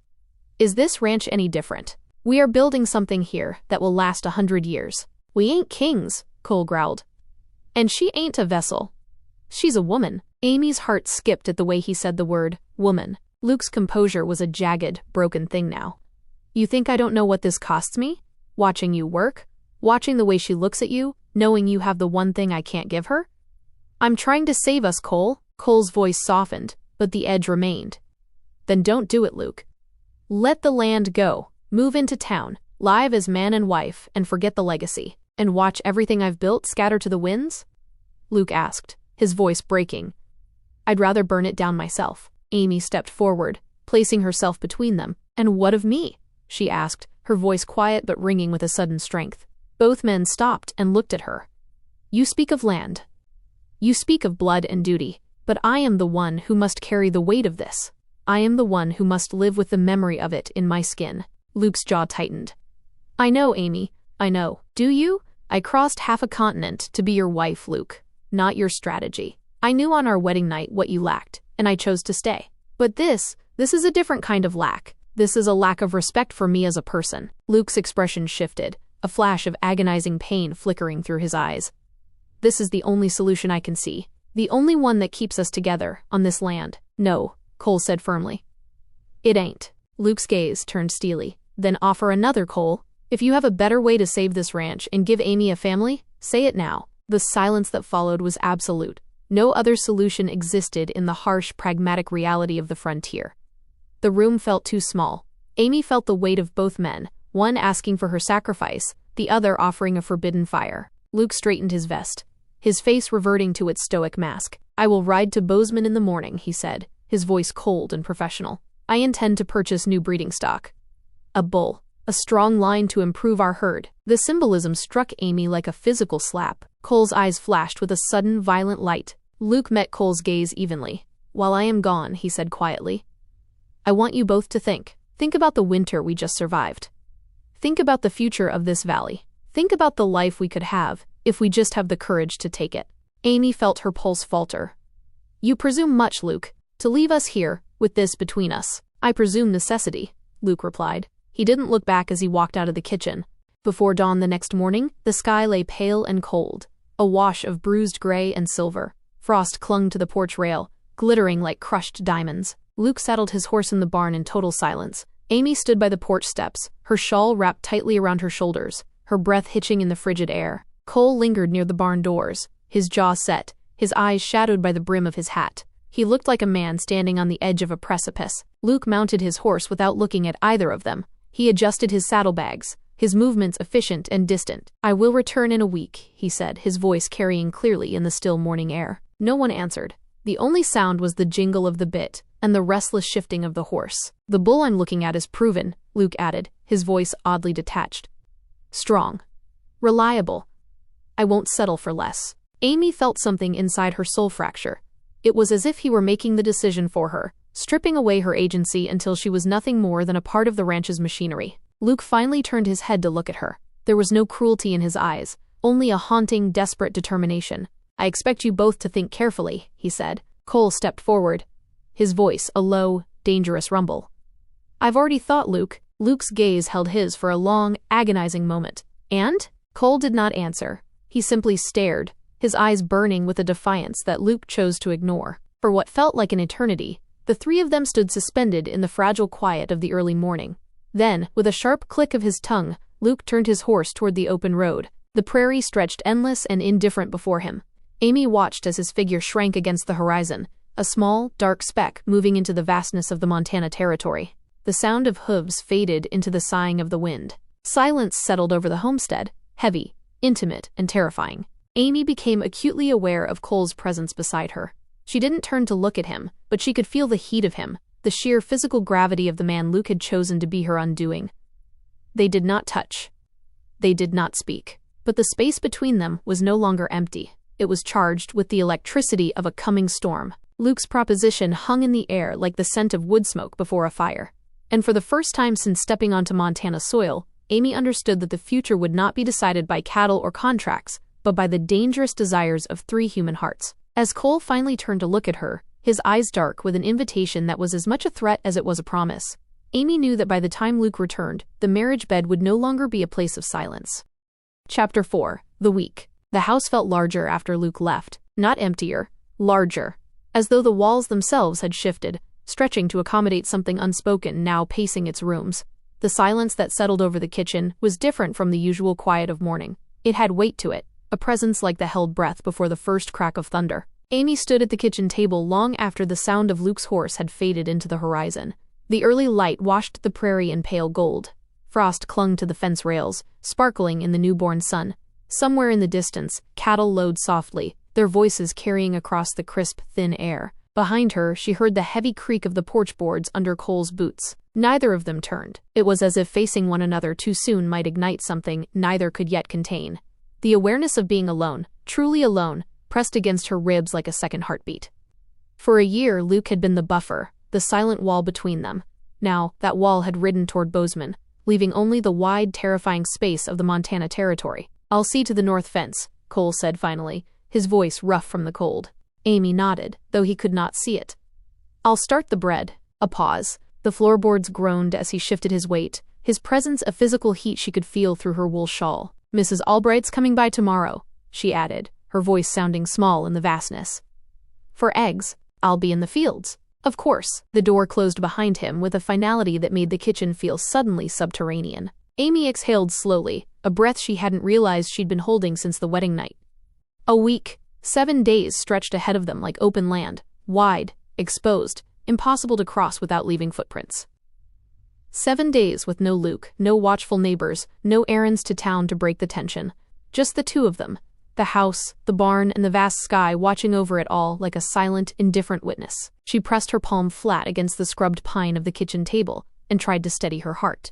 Is this ranch any different? We are building something here that will last 100 years. We ain't kings," Cole growled. "And she ain't a vessel. She's a woman." Amy's heart skipped at the way he said the word, woman. Luke's composure was a jagged, broken thing now. "You think I don't know what this costs me? Watching you work? Watching the way she looks at you, knowing you have the one thing I can't give her? I'm trying to save us, Cole. Cole's voice softened, but the edge remained. Then don't do it, Luke. Let the land go. Move into town, live as man and wife, and forget the legacy. And watch everything I've built scatter to the winds? Luke asked, his voice breaking. I'd rather burn it down myself. Amy stepped forward, placing herself between them. And what of me? She asked, her voice quiet but ringing with a sudden strength. Both men stopped and looked at her. You speak of land. You speak of blood and duty, but I am the one who must carry the weight of this. I am the one who must live with the memory of it in my skin. Luke's jaw tightened. I know, Amy, I know. Do you? I crossed half a continent to be your wife, Luke, not your strategy. I knew on our wedding night what you lacked, and I chose to stay. But this is a different kind of lack. This is a lack of respect for me as a person. Luke's expression shifted, a flash of agonizing pain flickering through his eyes. This is the only solution I can see, the only one that keeps us together on this land. No, Cole said firmly. It ain't. Luke's gaze turned steely. Then offer another, Cole. If you have a better way to save this ranch and give Amy a family, say it now. The silence that followed was absolute. No other solution existed in the harsh, pragmatic reality of the frontier. The room felt too small. Amy felt the weight of both men, one asking for her sacrifice, the other offering a forbidden fire. Luke straightened his vest, his face reverting to its stoic mask. I will ride to Bozeman in the morning, he said, his voice cold and professional. I intend to purchase new breeding stock. A bull. A strong line to improve our herd. The symbolism struck Amy like a physical slap. Cole's eyes flashed with a sudden, violent light. Luke met Cole's gaze evenly. While I am gone, he said quietly, I want you both to think. Think about the winter we just survived. Think about the future of this valley. Think about the life we could have if we just have the courage to take it. Amy felt her pulse falter. You presume much, Luke, to leave us here with this between us. I presume necessity, Luke replied. He didn't look back as he walked out of the kitchen. Before dawn the next morning, the sky lay pale and cold, a wash of bruised gray and silver. Frost clung to the porch rail, glittering like crushed diamonds. Luke saddled his horse in the barn in total silence. Amy stood by the porch steps, her shawl wrapped tightly around her shoulders, her breath hitching in the frigid air. Cole lingered near the barn doors, his jaw set, his eyes shadowed by the brim of his hat. He looked like a man standing on the edge of a precipice. Luke mounted his horse without looking at either of them. He adjusted his saddlebags, his movements efficient and distant. I will return in a week, he said, his voice carrying clearly in the still morning air. No one answered. The only sound was the jingle of the bit and the restless shifting of the horse. The bull I'm looking at is proven, Luke added, his voice oddly detached. Strong. Reliable. I won't settle for less. Amy felt something inside her soul fracture. It was as if he were making the decision for her, stripping away her agency until she was nothing more than a part of the ranch's machinery. Luke finally turned his head to look at her. There was no cruelty in his eyes, only a haunting, desperate determination. I expect you both to think carefully, he said. Cole stepped forward, his voice a low, dangerous rumble. I've already thought, Luke. Luke's gaze held his for a long, agonizing moment. And? Cole did not answer. He simply stared, his eyes burning with a defiance that Luke chose to ignore. For what felt like an eternity, the three of them stood suspended in the fragile quiet of the early morning. Then, with a sharp click of his tongue, Luke turned his horse toward the open road. The prairie stretched endless and indifferent before him. Amy watched as his figure shrank against the horizon, a small, dark speck moving into the vastness of the Montana territory. The sound of hooves faded into the sighing of the wind. Silence settled over the homestead, heavy, intimate, and terrifying. Amy became acutely aware of Cole's presence beside her. She didn't turn to look at him, but she could feel the heat of him, the sheer physical gravity of the man Luke had chosen to be her undoing. They did not touch. They did not speak. But the space between them was no longer empty. It was charged with the electricity of a coming storm. Luke's proposition hung in the air like the scent of wood smoke before a fire. And for the first time since stepping onto Montana soil, Amy understood that the future would not be decided by cattle or contracts, but by the dangerous desires of three human hearts. As Cole finally turned to look at her, his eyes dark with an invitation that was as much a threat as it was a promise, Amy knew that by the time Luke returned, the marriage bed would no longer be a place of silence. Chapter 4. The Week. The house felt larger after Luke left, not emptier, larger, as though the walls themselves had shifted, stretching to accommodate something unspoken now pacing its rooms. The silence that settled over the kitchen was different from the usual quiet of morning. It had weight to it, a presence like the held breath before the first crack of thunder. Amy stood at the kitchen table long after the sound of Luke's horse had faded into the horizon. The early light washed the prairie in pale gold. Frost clung to the fence rails, sparkling in the newborn sun. Somewhere in the distance, cattle lowed softly, their voices carrying across the crisp, thin air. Behind her, she heard the heavy creak of the porch boards under Cole's boots. Neither of them turned. It was as if facing one another too soon might ignite something neither could yet contain. The awareness of being alone, truly alone, pressed against her ribs like a second heartbeat. For a year, Luke had been the buffer, the silent wall between them. Now, that wall had ridden toward Bozeman, leaving only the wide, terrifying space of the Montana Territory. "I'll see to the north fence," Cole said finally, his voice rough from the cold. Amy nodded, though he could not see it. "I'll start the bread." A pause. The floorboards groaned as he shifted his weight, his presence a physical heat she could feel through her wool shawl. "Mrs. Albright's coming by tomorrow," she added, her voice sounding small in the vastness. "For eggs, I'll be in the fields." Of course. The door closed behind him with a finality that made the kitchen feel suddenly subterranean. Amy exhaled slowly, a breath she hadn't realized she'd been holding since the wedding night. A week, 7 days stretched ahead of them like open land, wide, exposed, impossible to cross without leaving footprints. 7 days with no Luke, no watchful neighbors, no errands to town to break the tension. Just the two of them, the house, the barn, and the vast sky watching over it all like a silent, indifferent witness. She pressed her palm flat against the scrubbed pine of the kitchen table and tried to steady her heart.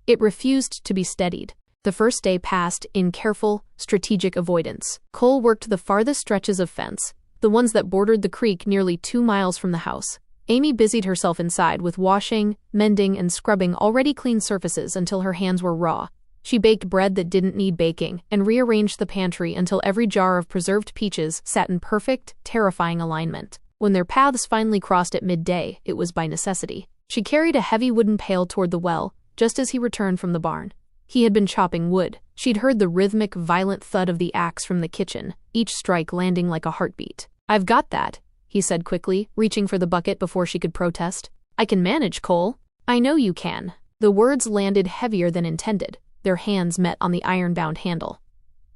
It refused to be steadied. The first day passed in careful, strategic avoidance. Cole worked the farthest stretches of fence, the ones that bordered the creek nearly 2 miles from the house. Amy busied herself inside with washing, mending, and scrubbing already clean surfaces until her hands were raw. She baked bread that didn't need baking and rearranged the pantry until every jar of preserved peaches sat in perfect, terrifying alignment. When their paths finally crossed at midday, it was by necessity. She carried a heavy wooden pail toward the well, just as he returned from the barn. He had been chopping wood. She'd heard the rhythmic, violent thud of the axe from the kitchen, each strike landing like a heartbeat. "I've got that," he said quickly, reaching for the bucket before she could protest. "I can manage, Cole." "I know you can." The words landed heavier than intended. Their hands met on the iron-bound handle.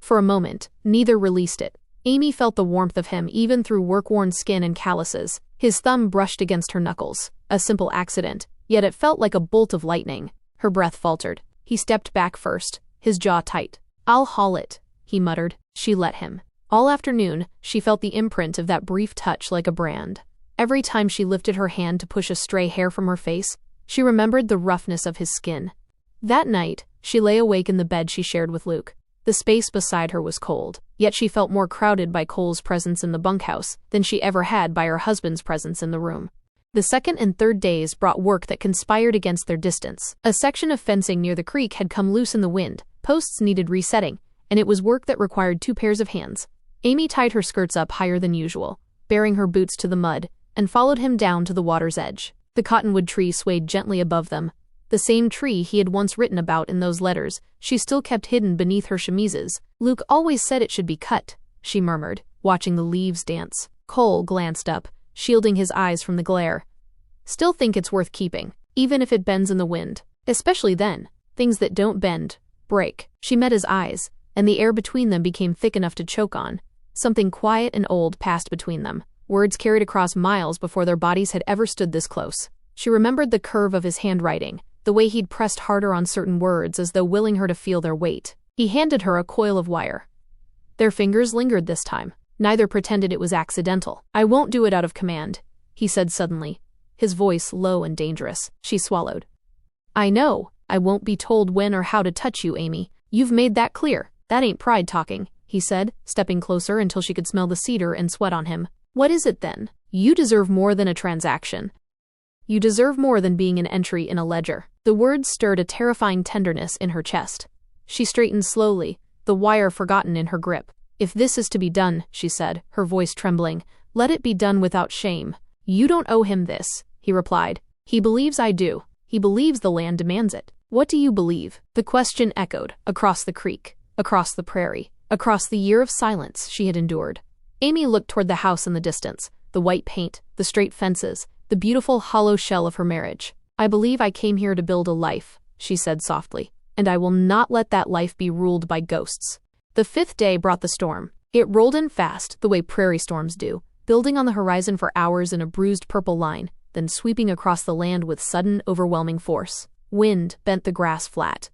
For a moment, neither released it. Amy felt the warmth of him even through work-worn skin and calluses. His thumb brushed against her knuckles. A simple accident, yet it felt like a bolt of lightning. Her breath faltered. He stepped back first, his jaw tight. "I'll haul it," he muttered. She let him. All afternoon, she felt the imprint of that brief touch like a brand. Every time she lifted her hand to push a stray hair from her face, she remembered the roughness of his skin. That night, she lay awake in the bed she shared with Luke. The space beside her was cold, yet she felt more crowded by Cole's presence in the bunkhouse than she ever had by her husband's presence in the room. The second and third days brought work that conspired against their distance. A section of fencing near the creek had come loose in the wind, posts needed resetting, and it was work that required 2 pairs of hands. Amy tied her skirts up higher than usual, bearing her boots to the mud, and followed him down to the water's edge. The cottonwood tree swayed gently above them. The same tree he had once written about in those letters, she still kept hidden beneath her chemises. "Luke always said it should be cut," she murmured, watching the leaves dance. Cole glanced up, shielding his eyes from the glare. "Still think it's worth keeping, even if it bends in the wind. Especially then. Things that don't bend, break." She met his eyes, and the air between them became thick enough to choke on. Something quiet and old passed between them. Words carried across miles before their bodies had ever stood this close. She remembered the curve of his handwriting, the way he'd pressed harder on certain words as though willing her to feel their weight. He handed her a coil of wire. Their fingers lingered this time. Neither pretended it was accidental. "I won't do it out of command," he said suddenly, his voice low and dangerous. She swallowed. "I know. I won't be told when or how to touch you, Amy. You've made that clear. That ain't pride talking," he said, stepping closer until she could smell the cedar and sweat on him. "What is it then? You deserve more than a transaction. You deserve more than being an entry in a ledger." The words stirred a terrifying tenderness in her chest. She straightened slowly, the wire forgotten in her grip. "If this is to be done," she said, her voice trembling, "let it be done without shame." "You don't owe him this," he replied. "He believes I do. He believes the land demands it." "What do you believe?" The question echoed, across the creek, across the prairie, across the year of silence she had endured. Amy looked toward the house in the distance, the white paint, the straight fences, the beautiful hollow shell of her marriage. "I believe I came here to build a life," she said softly, "and I will not let that life be ruled by ghosts." The 5th day brought the storm. It rolled in fast, the way prairie storms do, building on the horizon for hours in a bruised purple line, then sweeping across the land with sudden, overwhelming force. Wind bent the grass flat.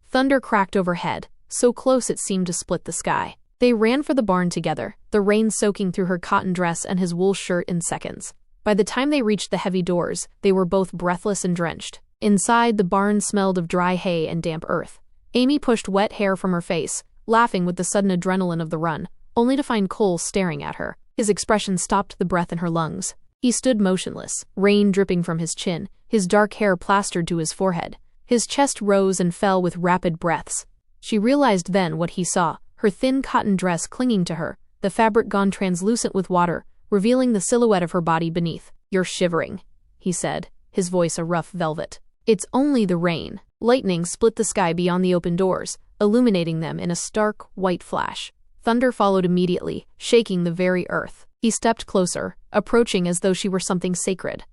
Thunder cracked overhead, so close it seemed to split the sky. They ran for the barn together, the rain soaking through her cotton dress and his wool shirt in seconds. By the time they reached the heavy doors, they were both breathless and drenched. Inside, the barn smelled of dry hay and damp earth. Amy pushed wet hair from her face, laughing with the sudden adrenaline of the run, only to find Cole staring at her. His expression stopped the breath in her lungs. He stood motionless, rain dripping from his chin, his dark hair plastered to his forehead. His chest rose and fell with rapid breaths. She realized then what he saw, her thin cotton dress clinging to her, the fabric gone translucent with water, revealing the silhouette of her body beneath. "You're shivering," he said, his voice a rough velvet. "It's only the rain." Lightning split the sky beyond the open doors, illuminating them in a stark, white flash. Thunder followed immediately, shaking the very earth. He stepped closer, approaching as though she were something sacred.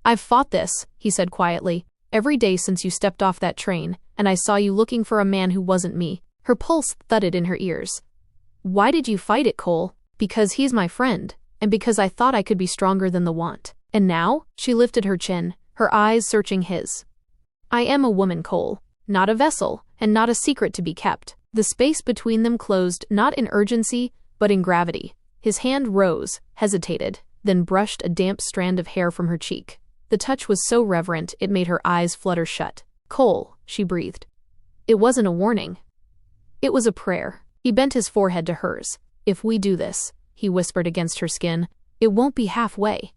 "I've fought this," he said quietly, "every day since you stepped off that train, and I saw you looking for a man who wasn't me." Her pulse thudded in her ears. "Why did you fight it, Cole?" "Because he's my friend, and because I thought I could be stronger than the want." "And now?" She lifted her chin, her eyes searching his. "I am a woman, Cole, not a vessel, and not a secret to be kept." The space between them closed not in urgency, but in gravity. His hand rose, hesitated, then brushed a damp strand of hair from her cheek. The touch was so reverent it made her eyes flutter shut. "Cole," she breathed. It wasn't a warning. It was a prayer. He bent his forehead to hers. "If we do this," he whispered against her skin, "it won't be halfway.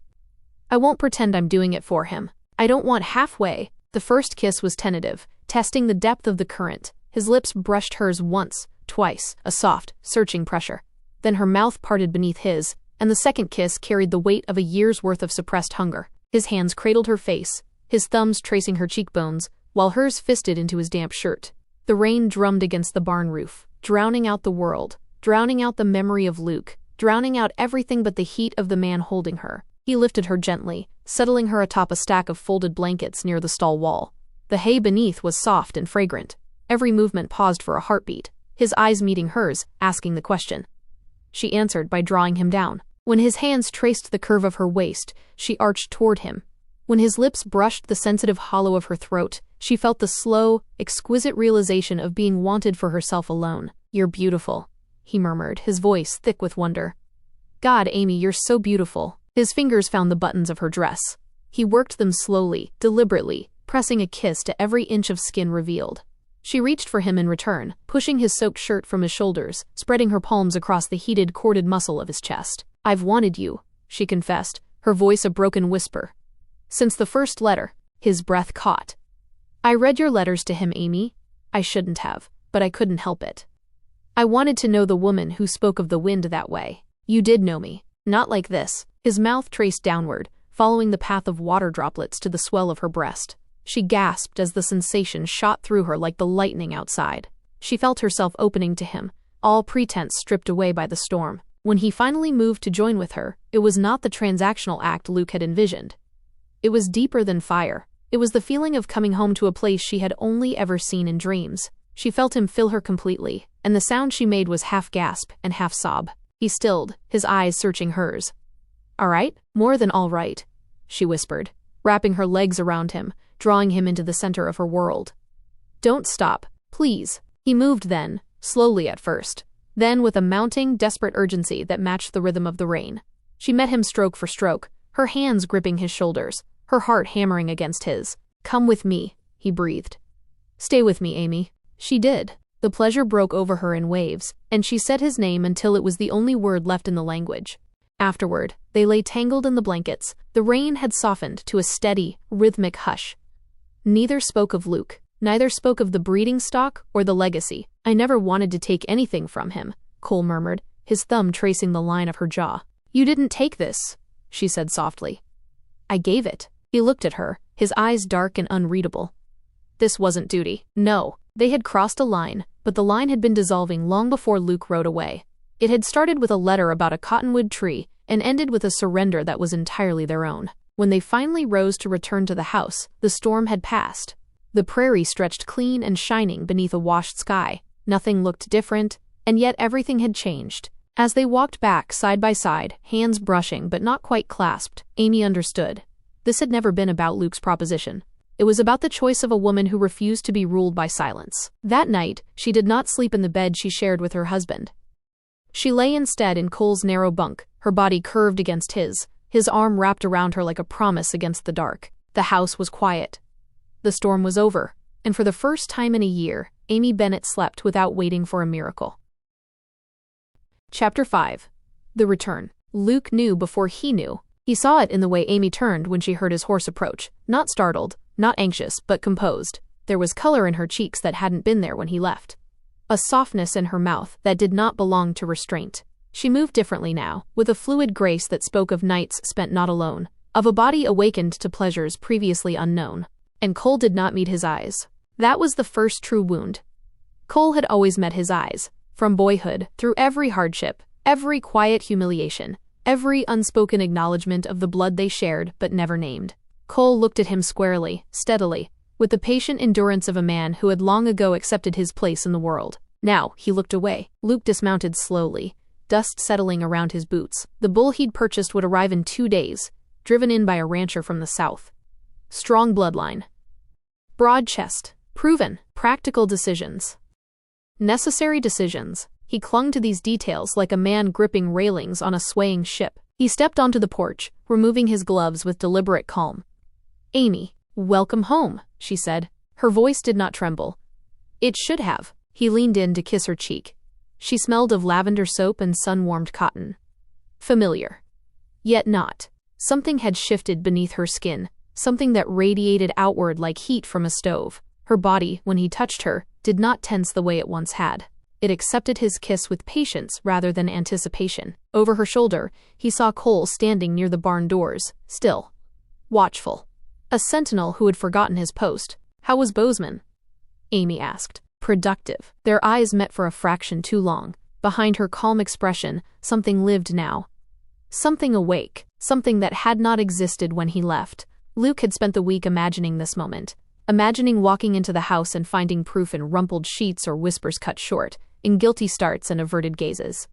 I won't pretend I'm doing it for him. I don't want halfway." The first kiss was tentative, testing the depth of the current. His lips brushed hers once, twice, a soft, searching pressure. Then her mouth parted beneath his, and the second kiss carried the weight of a year's worth of suppressed hunger. His hands cradled her face, his thumbs tracing her cheekbones, while hers fisted into his damp shirt. The rain drummed against the barn roof, drowning out the world, drowning out the memory of Luke, drowning out everything but the heat of the man holding her. He lifted her gently, settling her atop a stack of folded blankets near the stall wall. The hay beneath was soft and fragrant. Every movement paused for a heartbeat, his eyes meeting hers, asking the question. She answered by drawing him down. When his hands traced the curve of her waist, she arched toward him. When his lips brushed the sensitive hollow of her throat, she felt the slow, exquisite realization of being wanted for herself alone. "You're beautiful," he murmured, his voice thick with wonder. "God, Amy, you're so beautiful." His fingers found the buttons of her dress. He worked them slowly, deliberately, pressing a kiss to every inch of skin revealed. She reached for him in return, pushing his soaked shirt from his shoulders, spreading her palms across the heated, corded muscle of his chest. "I've wanted you," she confessed, her voice a broken whisper. "Since the first letter." His breath caught. "I read your letters to him, Amy. I shouldn't have, but I couldn't help it. I wanted to know the woman who spoke of the wind that way. You did know me. Not like this." His mouth traced downward, following the path of water droplets to the swell of her breast. She gasped as the sensation shot through her like the lightning outside. She felt herself opening to him, all pretense stripped away by the storm. When he finally moved to join with her, it was not the transactional act Luke had envisioned. It was deeper than fire. It was the feeling of coming home to a place she had only ever seen in dreams. She felt him fill her completely, and the sound she made was half gasp and half sob. He stilled, his eyes searching hers. "All right? More than all right," she whispered, wrapping her legs around him, drawing him into the center of her world. "Don't stop, please." He moved then, slowly at first, then with a mounting, desperate urgency that matched the rhythm of the rain. She met him stroke for stroke, her hands gripping his shoulders, her heart hammering against his. "Come with me," he breathed. "Stay with me, Amy." She did. The pleasure broke over her in waves, and she said his name until it was the only word left in the language. Afterward, they lay tangled in the blankets. The rain had softened to a steady, rhythmic hush. Neither spoke of Luke. Neither spoke of the breeding stock or the legacy. "I never wanted to take anything from him," Cole murmured, his thumb tracing the line of her jaw. "You didn't take this," she said softly. "I gave it." He looked at her, his eyes dark and unreadable. This wasn't duty. No, they had crossed a line, but the line had been dissolving long before Luke rode away. It had started with a letter about a cottonwood tree and ended with a surrender that was entirely their own. When they finally rose to return to the house, the storm had passed. The prairie stretched clean and shining beneath a washed sky. Nothing looked different, and yet everything had changed. As they walked back side by side, hands brushing but not quite clasped, Amy understood. This had never been about Luke's proposition. It was about the choice of a woman who refused to be ruled by silence. That night, she did not sleep in the bed she shared with her husband. She lay instead in Cole's narrow bunk, her body curved against his arm wrapped around her like a promise against the dark. The house was quiet. The storm was over, and for the first time in a year, Amy Bennett slept without waiting for a miracle. Chapter 5. The Return. Luke knew before he knew. He saw it in the way Amy turned when she heard his horse approach, not startled, not anxious, but composed. There was color in her cheeks that hadn't been there when he left. A softness in her mouth that did not belong to restraint. She moved differently now, with a fluid grace that spoke of nights spent not alone, of a body awakened to pleasures previously unknown. And Cole did not meet his eyes. That was the first true wound. Cole had always met his eyes. From boyhood, through every hardship, every quiet humiliation, every unspoken acknowledgement of the blood they shared but never named. Cole looked at him squarely, steadily, with the patient endurance of a man who had long ago accepted his place in the world. Now, he looked away. Luke dismounted slowly, dust settling around his boots. The bull he'd purchased would arrive in 2 days, driven in by a rancher from the south. Strong bloodline. Broad chest. Proven. Practical decisions. Necessary decisions. He clung to these details like a man gripping railings on a swaying ship. He stepped onto the porch, removing his gloves with deliberate calm. "Amy, welcome home," she said. Her voice did not tremble. It should have. He leaned in to kiss her cheek. She smelled of lavender soap and sun-warmed cotton. Familiar. Yet not. Something had shifted beneath her skin, something that radiated outward like heat from a stove. Her body, when he touched her, did not tense the way it once had. It accepted his kiss with patience rather than anticipation. Over her shoulder, he saw Cole standing near the barn doors, still. Watchful. A sentinel who had forgotten his post. "How was Bozeman?" Amy asked. "Productive." Their eyes met for a fraction too long. Behind her calm expression, something lived now. Something awake. Something that had not existed when he left. Luke had spent the week imagining this moment. Imagining walking into the house and finding proof in rumpled sheets or whispers cut short, in guilty starts and averted gazes.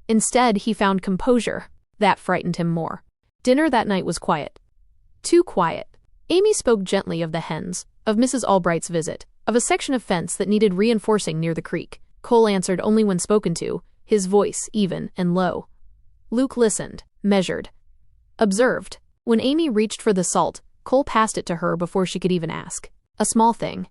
Instead, he found composure. That frightened him more. Dinner that night was quiet. Too quiet. Amy spoke gently of the hens, of Mrs. Albright's visit, of a section of fence that needed reinforcing near the creek. Cole answered only when spoken to, his voice even and low. Luke listened, measured, observed. When Amy reached for the salt, Cole passed it to her before she could even ask. A small thing.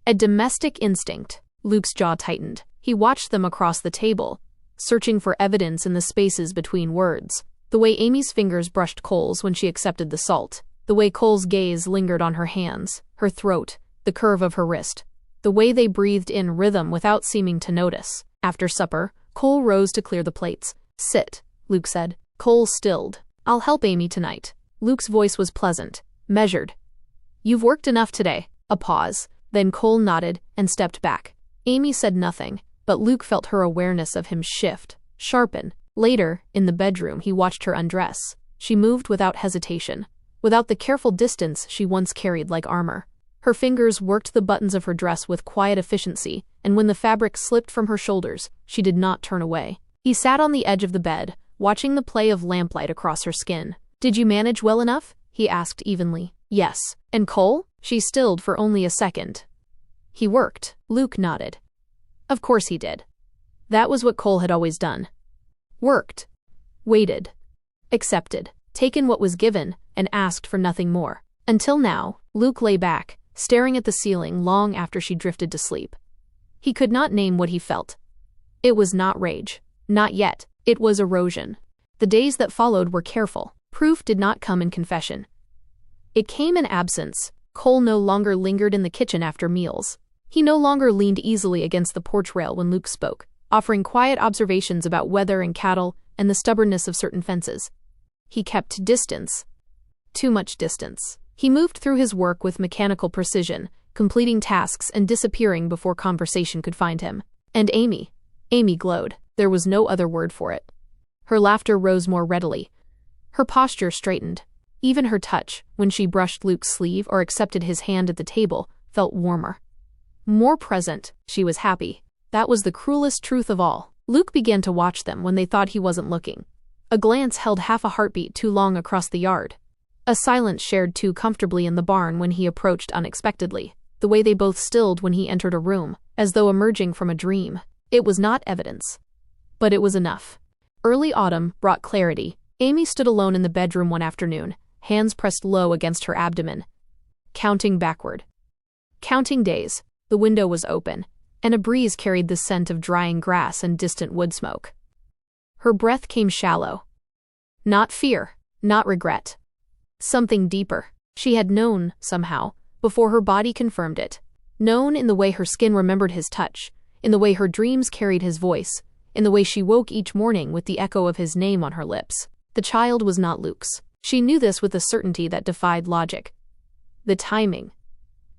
A domestic instinct. Luke's jaw tightened. He watched them across the table, searching for evidence in the spaces between words. The way Amy's fingers brushed Cole's when she accepted the salt. The way Cole's gaze lingered on her hands, her throat, the curve of her wrist. The way they breathed in rhythm without seeming to notice. After supper, Cole rose to clear the plates. "Sit," Luke said. Cole stilled. "I'll help Amy tonight." Luke's voice was pleasant, measured. "You've worked enough today." A pause. Then Cole nodded and stepped back. Amy said nothing, but Luke felt her awareness of him shift, sharpen. Later, in the bedroom, he watched her undress. She moved without hesitation, without the careful distance she once carried like armor. Her fingers worked the buttons of her dress with quiet efficiency, and when the fabric slipped from her shoulders, she did not turn away. He sat on the edge of the bed, watching the play of lamplight across her skin. "Did you manage well enough?" he asked evenly. "Yes." "And Cole?" She stilled for only a second. "He worked." Luke nodded. Of course he did. That was what Cole had always done. Worked. Waited. Accepted. Taken what was given, and asked for nothing more. Until now, Luke lay back, staring at the ceiling long after she drifted to sleep. He could not name what he felt. It was not rage. Not yet. It was erosion. The days that followed were careful. Proof did not come in confession. It came in absence. Cole no longer lingered in the kitchen after meals. He no longer leaned easily against the porch rail when Luke spoke, offering quiet observations about weather and cattle and the stubbornness of certain fences. He kept distance. Too much distance. He moved through his work with mechanical precision, completing tasks and disappearing before conversation could find him. And Amy glowed. There was no other word for it. Her laughter rose more readily. Her posture straightened. Even her touch, when she brushed Luke's sleeve or accepted his hand at the table, felt warmer. More present. She was happy. That was the cruelest truth of all. Luke began to watch them when they thought he wasn't looking. A glance held half a heartbeat too long across the yard. A silence shared too comfortably in the barn when he approached unexpectedly. The way they both stilled when he entered a room, as though emerging from a dream. It was not evidence. But it was enough. Early autumn brought clarity. Amy stood alone in the bedroom one afternoon, hands pressed low against her abdomen. Counting backward. Counting days. The window was open, and a breeze carried the scent of drying grass and distant wood smoke. Her breath came shallow. Not fear, not regret. Something deeper. She had known, somehow, before her body confirmed it. Known in the way her skin remembered his touch, in the way her dreams carried his voice, in the way she woke each morning with the echo of his name on her lips. The child was not Luke's. She knew this with a certainty that defied logic. The timing.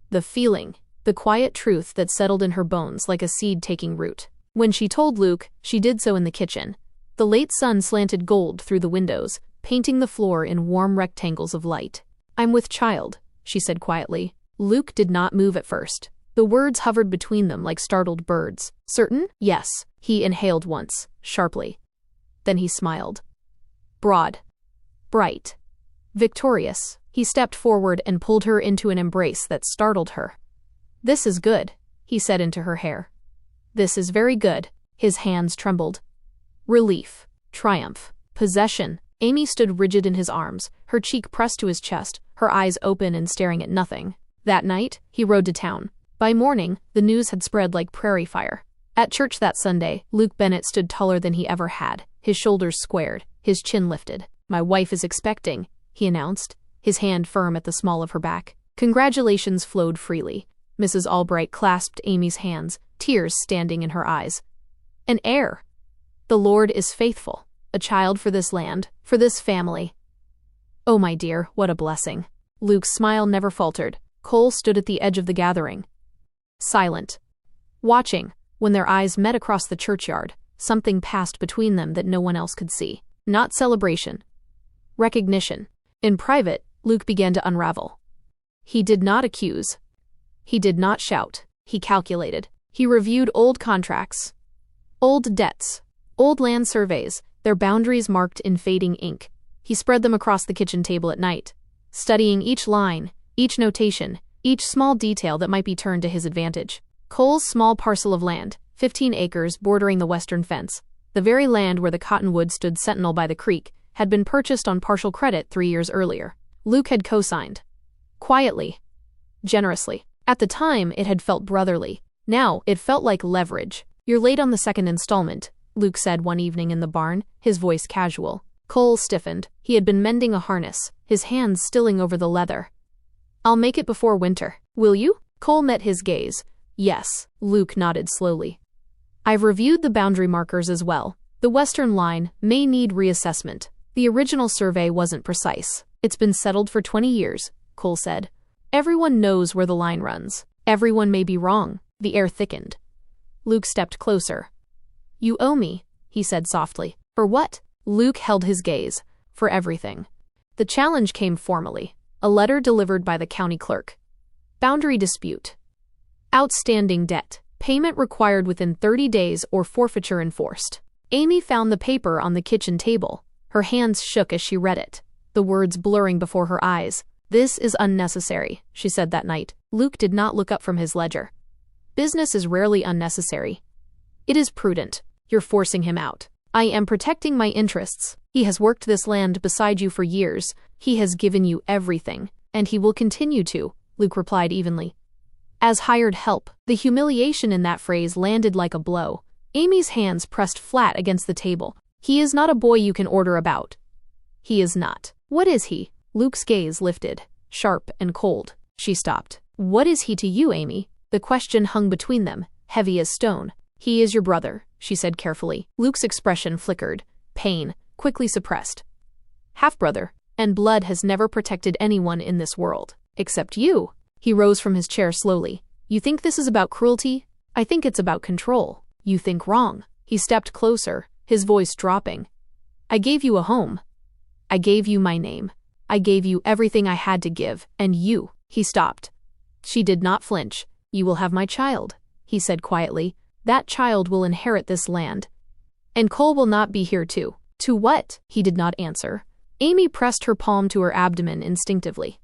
The feeling. The quiet truth that settled in her bones like a seed taking root. When she told Luke, she did so in the kitchen. The late sun slanted gold through the windows, painting the floor in warm rectangles of light. "I'm with child," she said quietly. Luke did not move at first. The words hovered between them like startled birds. "Certain?" "Yes," he inhaled once, sharply. Then he smiled. Broad. Bright. Victorious. He stepped forward and pulled her into an embrace that startled her. "This is good," he said into her hair. "This is very good." His hands trembled. Relief. Triumph. Possession. Amy stood rigid in his arms, her cheek pressed to his chest, her eyes open and staring at nothing. That night, he rode to town. By morning, the news had spread like prairie fire. At church that Sunday, Luke Bennett stood taller than he ever had, his shoulders squared, his chin lifted. "My wife is expecting," he announced, his hand firm at the small of her back. Congratulations flowed freely. Mrs. Albright clasped Amy's hands, tears standing in her eyes. "An heir. The Lord is faithful. A child for this land, for this family." "Oh, my dear, what a blessing." Luke's smile never faltered. Cole stood at the edge of the gathering. Silent. Watching. When their eyes met across the churchyard, something passed between them that no one else could see. Not celebration. Recognition. In private, Luke began to unravel. He did not accuse. He did not shout. He calculated. He reviewed old contracts. Old debts. Old land surveys, their boundaries marked in fading ink. He spread them across the kitchen table at night, studying each line, each notation, each small detail that might be turned to his advantage. Cole's small parcel of land, 15 acres bordering the western fence, the very land where the cottonwood stood sentinel by the creek, had been purchased on partial credit 3 years earlier. Luke had co-signed. Quietly. Generously. At the time, it had felt brotherly. Now, it felt like leverage. "You're late on the second installment," Luke said one evening in the barn, his voice casual. Cole stiffened. He had been mending a harness, his hands stilling over the leather. "I'll make it before winter. Will you?" Cole met his gaze. "Yes," Luke nodded slowly. "I've reviewed the boundary markers as well. The western line may need reassessment. The original survey wasn't precise. It's been settled for 20 years, Cole said. Everyone knows where the line runs. Everyone may be wrong." The air thickened. Luke stepped closer. "You owe me," he said softly. "For what?" Luke held his gaze. "For everything." The challenge came formally. A letter delivered by the county clerk. Boundary dispute. Outstanding debt. Payment required within 30 days or forfeiture enforced. Amy found the paper on the kitchen table. Her hands shook as she read it, the words blurring before her eyes. "This is unnecessary," she said that night. Luke did not look up from his ledger. "Business is rarely unnecessary. It is prudent. You're forcing him out. I am protecting my interests. He has worked this land beside you for years. He has given you everything, and he will continue to," Luke replied evenly. "As hired help." The humiliation in that phrase landed like a blow. Amy's hands pressed flat against the table. "He is not a boy you can order about." "He is not." "What is he?" Luke's gaze lifted, sharp and cold. She stopped. "What is he to you, Amy?" The question hung between them, heavy as stone. "He is your brother," she said carefully. Luke's expression flickered, pain, quickly suppressed. "Half-brother, and blood has never protected anyone in this world. Except you." He rose from his chair slowly. "You think this is about cruelty? I think it's about control. You think wrong." He stepped closer, his voice dropping. "I gave you a home. I gave you my name. I gave you everything I had to give, and you." He stopped. She did not flinch. "You will have my child," he said quietly. "That child will inherit this land. And Cole will not be here too." "To what?" He did not answer. Amy pressed her palm to her abdomen instinctively.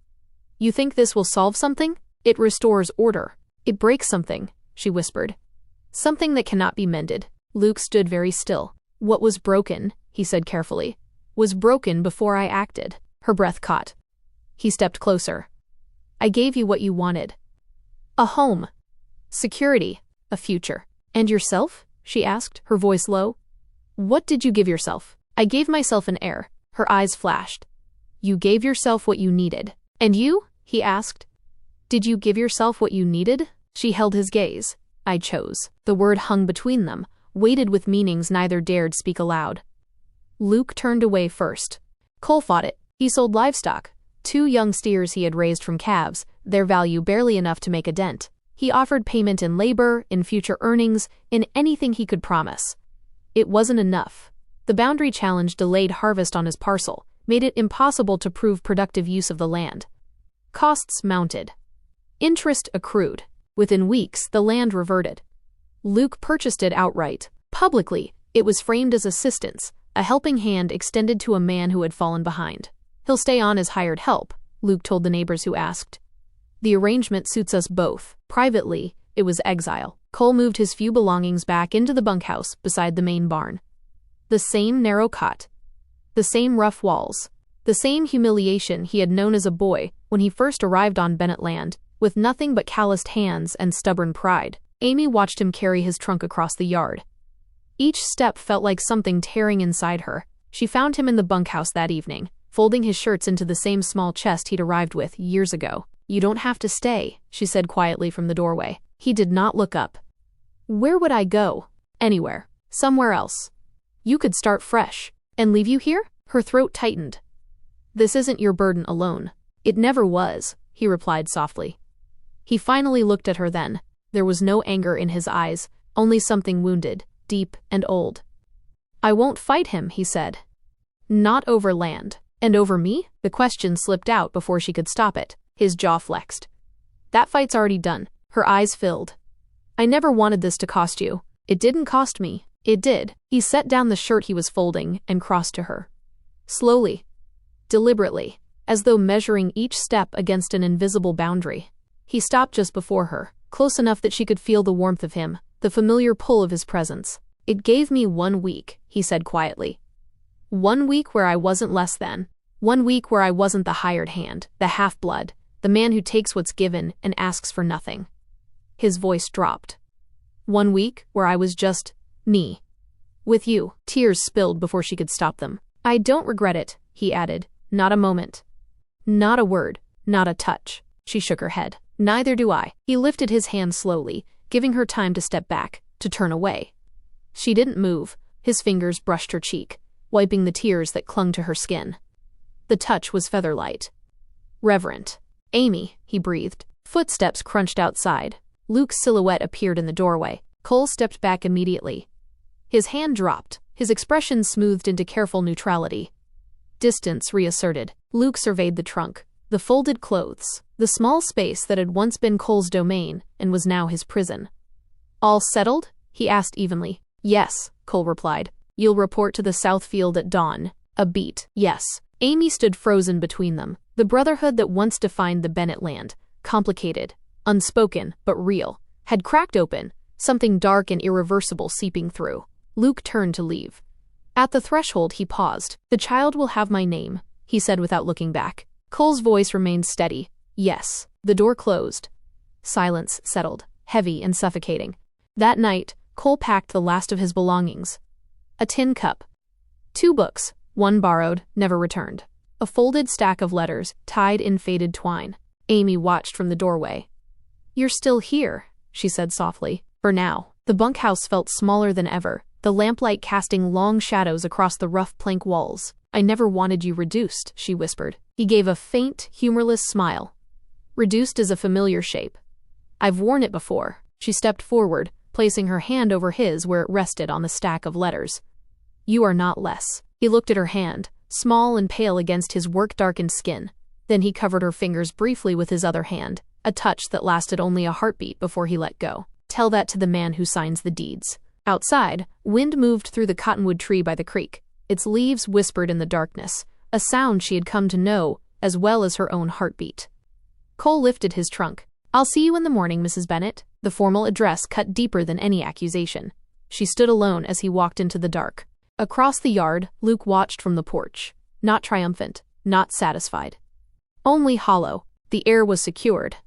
"You think this will solve something? It restores order. It breaks something," she whispered. "Something that cannot be mended." Luke stood very still. "What was broken," he said carefully, "was broken before I acted." Her breath caught. He stepped closer. "I gave you what you wanted. A home. Security. A future." "And yourself?" she asked, her voice low. "What did you give yourself?" "I gave myself an heir." Her eyes flashed. "You gave yourself what you needed." "And you?" he asked. "Did you give yourself what you needed?" She held his gaze. "I chose." The word hung between them, weighted with meanings neither dared speak aloud. Luke turned away first. Cole fought it. He sold livestock. 2 young steers he had raised from calves, their value barely enough to make a dent. He offered payment in labor, in future earnings, in anything he could promise. It wasn't enough. The boundary challenge delayed harvest on his parcel, made it impossible to prove productive use of the land. Costs mounted. Interest accrued. Within weeks, the land reverted. Luke purchased it outright. Publicly, it was framed as assistance, a helping hand extended to a man who had fallen behind. "He'll stay on as hired help," Luke told the neighbors who asked. "The arrangement suits us both." Privately, it was exile. Cole moved his few belongings back into the bunkhouse beside the main barn. The same narrow cot. The same rough walls. The same humiliation he had known as a boy when he first arrived on Bennett land, with nothing but calloused hands and stubborn pride. Amy watched him carry his trunk across the yard. Each step felt like something tearing inside her. She found him in the bunkhouse that evening, folding his shirts into the same small chest he'd arrived with years ago. "You don't have to stay," she said quietly from the doorway. He did not look up. "Where would I go?" "Anywhere. Somewhere else. You could start fresh." "And leave you here?" Her throat tightened. "This isn't your burden alone." "It never was," he replied softly. He finally looked at her then. There was no anger in his eyes, only something wounded, deep and old. "I won't fight him," he said. "Not over land." "And over me?" The question slipped out before she could stop it. His jaw flexed. "That fight's already done." Her eyes filled. "I never wanted this to cost you." "It didn't cost me." "It did." He set down the shirt he was folding and crossed to her. Slowly, deliberately, as though measuring each step against an invisible boundary. He stopped just before her, close enough that she could feel the warmth of him, the familiar pull of his presence. "It gave me 1 week," he said quietly. 1 week where I wasn't less than. 1 week where I wasn't the hired hand, the half-blood, the man who takes what's given and asks for nothing. His voice dropped. 1 week where I was just me. With you. Tears spilled before she could stop them. "I don't regret it," he added. "Not a moment. Not a word. Not a touch." She shook her head. "Neither do I." He lifted his hand slowly, giving her time to step back, to turn away. She didn't move. His fingers brushed her cheek, wiping the tears that clung to her skin. The touch was feather-light. Reverent. "Amy," he breathed. Footsteps crunched outside. Luke's silhouette appeared in the doorway. Cole stepped back immediately. His hand dropped, his expression smoothed into careful neutrality. Distance reasserted. Luke surveyed the trunk, the folded clothes, the small space that had once been Cole's domain and was now his prison. "All settled?" he asked evenly. "Yes," Cole replied. "You'll report to the South Field at dawn." A beat. "Yes." Amy stood frozen between them. The brotherhood that once defined the Bennett land, complicated, unspoken, but real, had cracked open, something dark and irreversible seeping through. Luke turned to leave. At the threshold he paused. "The child will have my name," he said without looking back. Cole's voice remained steady. "Yes." The door closed. Silence settled, heavy and suffocating. That night, Cole packed the last of his belongings. A tin cup. 2 books, 1 borrowed, never returned. A folded stack of letters, tied in faded twine. Amy watched from the doorway. "You're still here," she said softly. "For now." The bunkhouse felt smaller than ever, the lamplight casting long shadows across the rough plank walls. "I never wanted you reduced," she whispered. He gave a faint, humorless smile. "Reduced is a familiar shape. I've worn it before." She stepped forward, placing her hand over his where it rested on the stack of letters. "You are not less." He looked at her hand, small and pale against his work-darkened skin. Then he covered her fingers briefly with his other hand, a touch that lasted only a heartbeat before he let go. Tell that to the man who signs the deeds. Outside, wind moved through the cottonwood tree by the creek. Its leaves whispered in the darkness, a sound she had come to know, as well as her own heartbeat. Cole lifted his trunk. "I'll see you in the morning, Mrs. Bennet." The formal address cut deeper than any accusation. She stood alone as he walked into the dark. Across the yard, Luke watched from the porch. Not triumphant, not satisfied. Only hollow. The air was secured.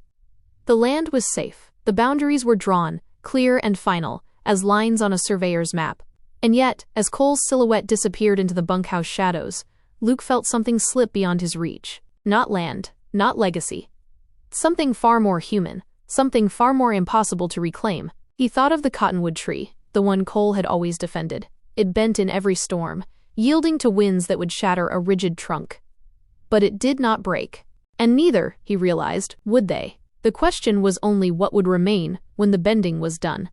The land was safe. The boundaries were drawn, clear and final, as lines on a surveyor's map. And yet, as Cole's silhouette disappeared into the bunkhouse shadows, Luke felt something slip beyond his reach. Not land, not legacy. Something far more human, something far more impossible to reclaim. He thought of the cottonwood tree, the one Cole had always defended. It bent in every storm, yielding to winds that would shatter a rigid trunk. But it did not break. And neither, he realized, would they. The question was only what would remain when the bending was done.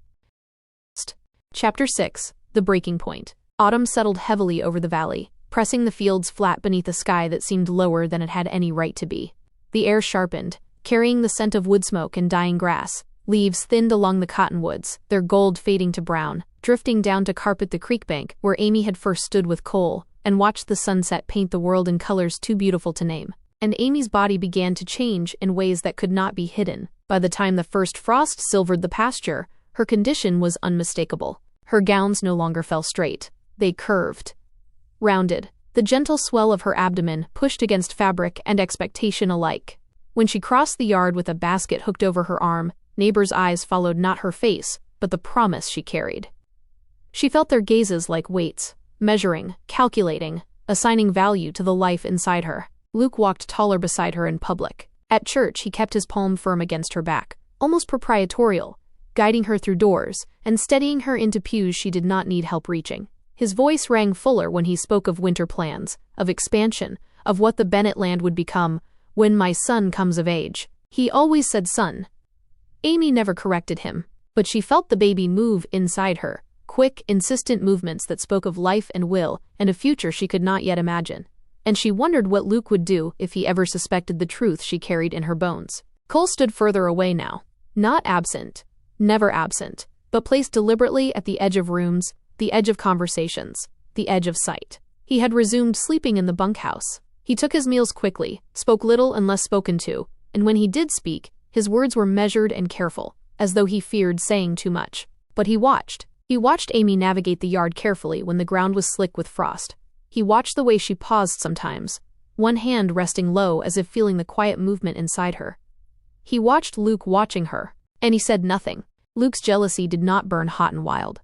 Chapter 6. The Breaking Point. Autumn settled heavily over the valley, pressing the fields flat beneath a sky that seemed lower than it had any right to be. The air sharpened, carrying the scent of wood smoke and dying grass. Leaves thinned along the cottonwoods, their gold fading to brown, drifting down to carpet the creek bank where Amy had first stood with Cole and watched the sunset paint the world in colors too beautiful to name. And Amy's body began to change in ways that could not be hidden. By the time the first frost silvered the pasture, her condition was unmistakable. Her gowns no longer fell straight. They curved. Rounded. The gentle swell of her abdomen pushed against fabric and expectation alike. When she crossed the yard with a basket hooked over her arm, neighbors' eyes followed not her face, but the promise she carried. She felt their gazes like weights, measuring, calculating, assigning value to the life inside her. Luke walked taller beside her in public. At church, he kept his palm firm against her back, almost proprietorial, guiding her through doors and steadying her into pews she did not need help reaching. His voice rang fuller when he spoke of winter plans, of expansion, of what the Bennett land would become when my son comes of age. He always said son. Amy never corrected him, but she felt the baby move inside her, quick, insistent movements that spoke of life and will and a future she could not yet imagine. And she wondered what Luke would do if he ever suspected the truth she carried in her bones. Cole stood further away now, not absent, never absent, but placed deliberately at the edge of rooms, the edge of conversations, the edge of sight. He had resumed sleeping in the bunkhouse. He took his meals quickly, spoke little unless spoken to, and when he did speak, his words were measured and careful, as though he feared saying too much. But he watched. He watched Amy navigate the yard carefully when the ground was slick with frost. He watched the way she paused sometimes, one hand resting low as if feeling the quiet movement inside her. He watched Luke watching her, and he said nothing. Luke's jealousy did not burn hot and wild.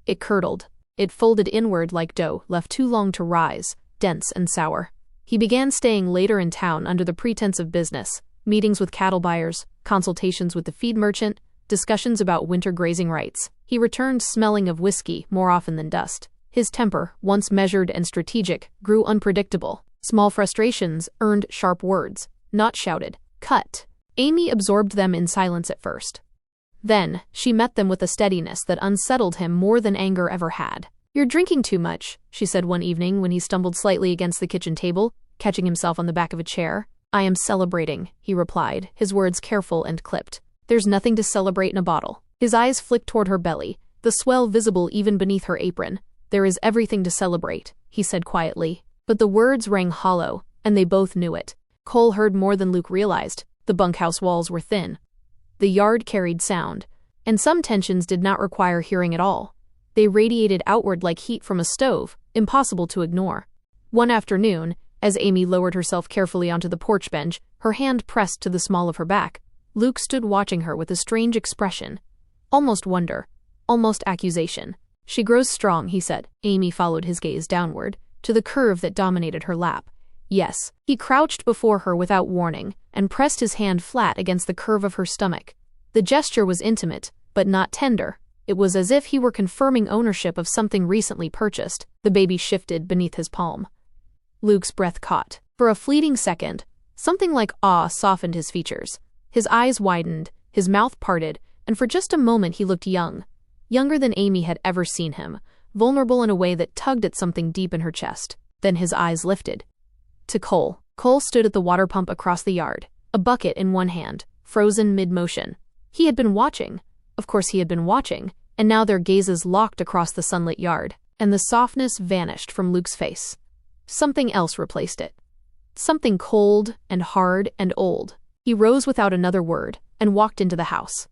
It curdled. It folded inward like dough left too long to rise, dense and sour. He began staying later in town under the pretense of business, meetings with cattle buyers, consultations with the feed merchant, discussions about winter grazing rights. He returned smelling of whiskey more often than dust. His temper, once measured and strategic, grew unpredictable. Small frustrations earned sharp words, not shouted. Cut. Amy absorbed them in silence at first. Then, she met them with a steadiness that unsettled him more than anger ever had. "You're drinking too much," she said one evening when he stumbled slightly against the kitchen table, catching himself on the back of a chair. "I am celebrating," he replied, his words careful and clipped. "There's nothing to celebrate in a bottle." His eyes flicked toward her belly, the swell visible even beneath her apron. "There is everything to celebrate," he said quietly. But the words rang hollow, and they both knew it. Cole heard more than Luke realized. The bunkhouse walls were thin. The yard carried sound, and some tensions did not require hearing at all. They radiated outward like heat from a stove, impossible to ignore. One afternoon, as Amy lowered herself carefully onto the porch bench, her hand pressed to the small of her back, Luke stood watching her with a strange expression. Almost wonder, almost accusation. "She grows strong," he said. Amy followed his gaze downward, to the curve that dominated her lap. "Yes." He crouched before her without warning, and pressed his hand flat against the curve of her stomach. The gesture was intimate, but not tender. It was as if he were confirming ownership of something recently purchased. The baby shifted beneath his palm. Luke's breath caught. For a fleeting second, something like awe softened his features. His eyes widened, his mouth parted, and for just a moment he looked young. Younger than Amy had ever seen him, vulnerable in a way that tugged at something deep in her chest. Then his eyes lifted. To Cole. Cole stood at the water pump across the yard, a bucket in one hand, frozen mid-motion. He had been watching. Of course he had been watching, and now their gazes locked across the sunlit yard, and the softness vanished from Luke's face. Something else replaced it. Something cold and hard and old. He rose without another word and walked into the house.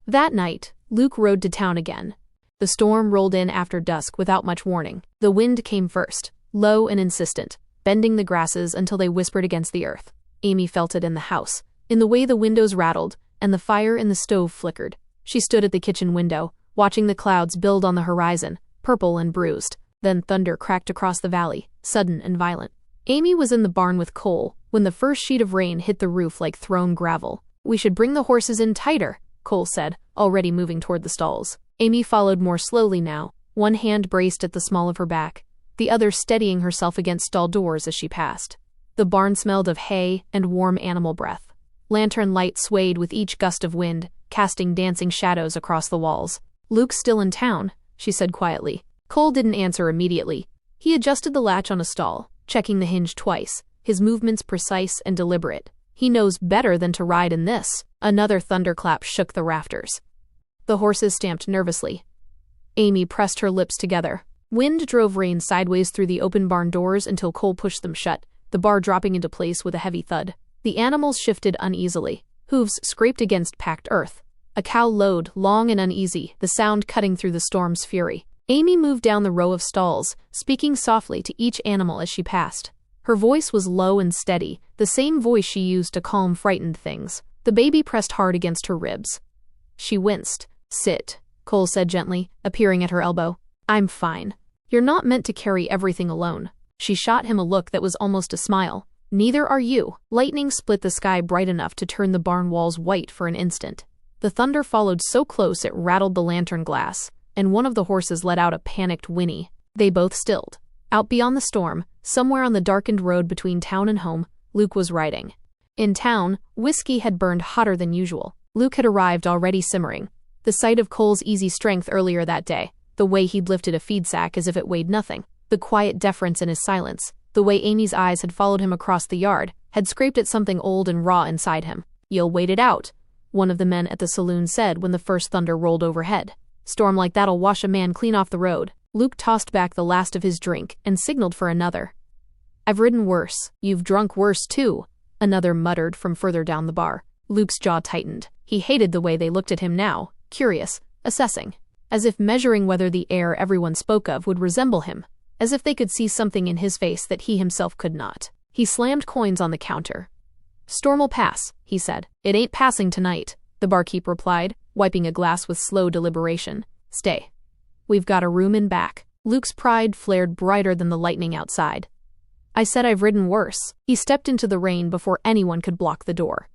That night, Luke rode to town again. The storm rolled in after dusk without much warning. The wind came first, low and insistent, bending the grasses until they whispered against the earth. Amy felt it in the house, in the way the windows rattled and the fire in the stove flickered. She stood at the kitchen window, watching the clouds build on the horizon, purple and bruised. Then thunder cracked across the valley, sudden and violent. Amy was in the barn with Cole when the first sheet of rain hit the roof like thrown gravel. "We should bring the horses in tighter," Cole said, already moving toward the stalls. Amy followed more slowly now, one hand braced at the small of her back, the other steadying herself against stall doors as she passed. The barn smelled of hay and warm animal breath. Lantern light swayed with each gust of wind, casting dancing shadows across the walls. "Luke's still in town," she said quietly. Cole didn't answer immediately. He adjusted the latch on a stall, checking the hinge twice, his movements precise and deliberate. "He knows better than to ride in this." Another thunderclap shook the rafters. The horses stamped nervously. Amy pressed her lips together. Wind drove rain sideways through the open barn doors until Cole pushed them shut, the bar dropping into place with a heavy thud. The animals shifted uneasily. Hooves scraped against packed earth. A cow lowed, long and uneasy, the sound cutting through the storm's fury. Amy moved down the row of stalls, speaking softly to each animal as she passed. Her voice was low and steady, the same voice she used to calm frightened things. The baby pressed hard against her ribs. She winced. "Sit," Cole said gently, appearing at her elbow. "I'm fine. You're not meant to carry everything alone." She shot him a look that was almost a smile. "Neither are you." Lightning split the sky bright enough to turn the barn walls white for an instant. The thunder followed so close it rattled the lantern glass, and one of the horses let out a panicked whinny. They both stilled. Out beyond the storm, somewhere on the darkened road between town and home, Luke was riding. In town, whiskey had burned hotter than usual. Luke had arrived already simmering. The sight of Cole's easy strength earlier that day, the way he'd lifted a feed sack as if it weighed nothing, the quiet deference in his silence, the way Amy's eyes had followed him across the yard, had scraped at something old and raw inside him. "You'll wait it out," one of the men at the saloon said when the first thunder rolled overhead. "Storm like that'll wash a man clean off the road." Luke tossed back the last of his drink and signaled for another. "I've ridden worse." "You've drunk worse too," another muttered from further down the bar. Luke's jaw tightened. He hated the way they looked at him now, curious, assessing, as if measuring whether the air everyone spoke of would resemble him, as if they could see something in his face that he himself could not. He slammed coins on the counter. "Storm'll pass," he said. "It ain't passing tonight," the barkeep replied, wiping a glass with slow deliberation. "Stay. We've got a room in back." Luke's pride flared brighter than the lightning outside. "I said I've ridden worse." He stepped into the rain before anyone could block the door.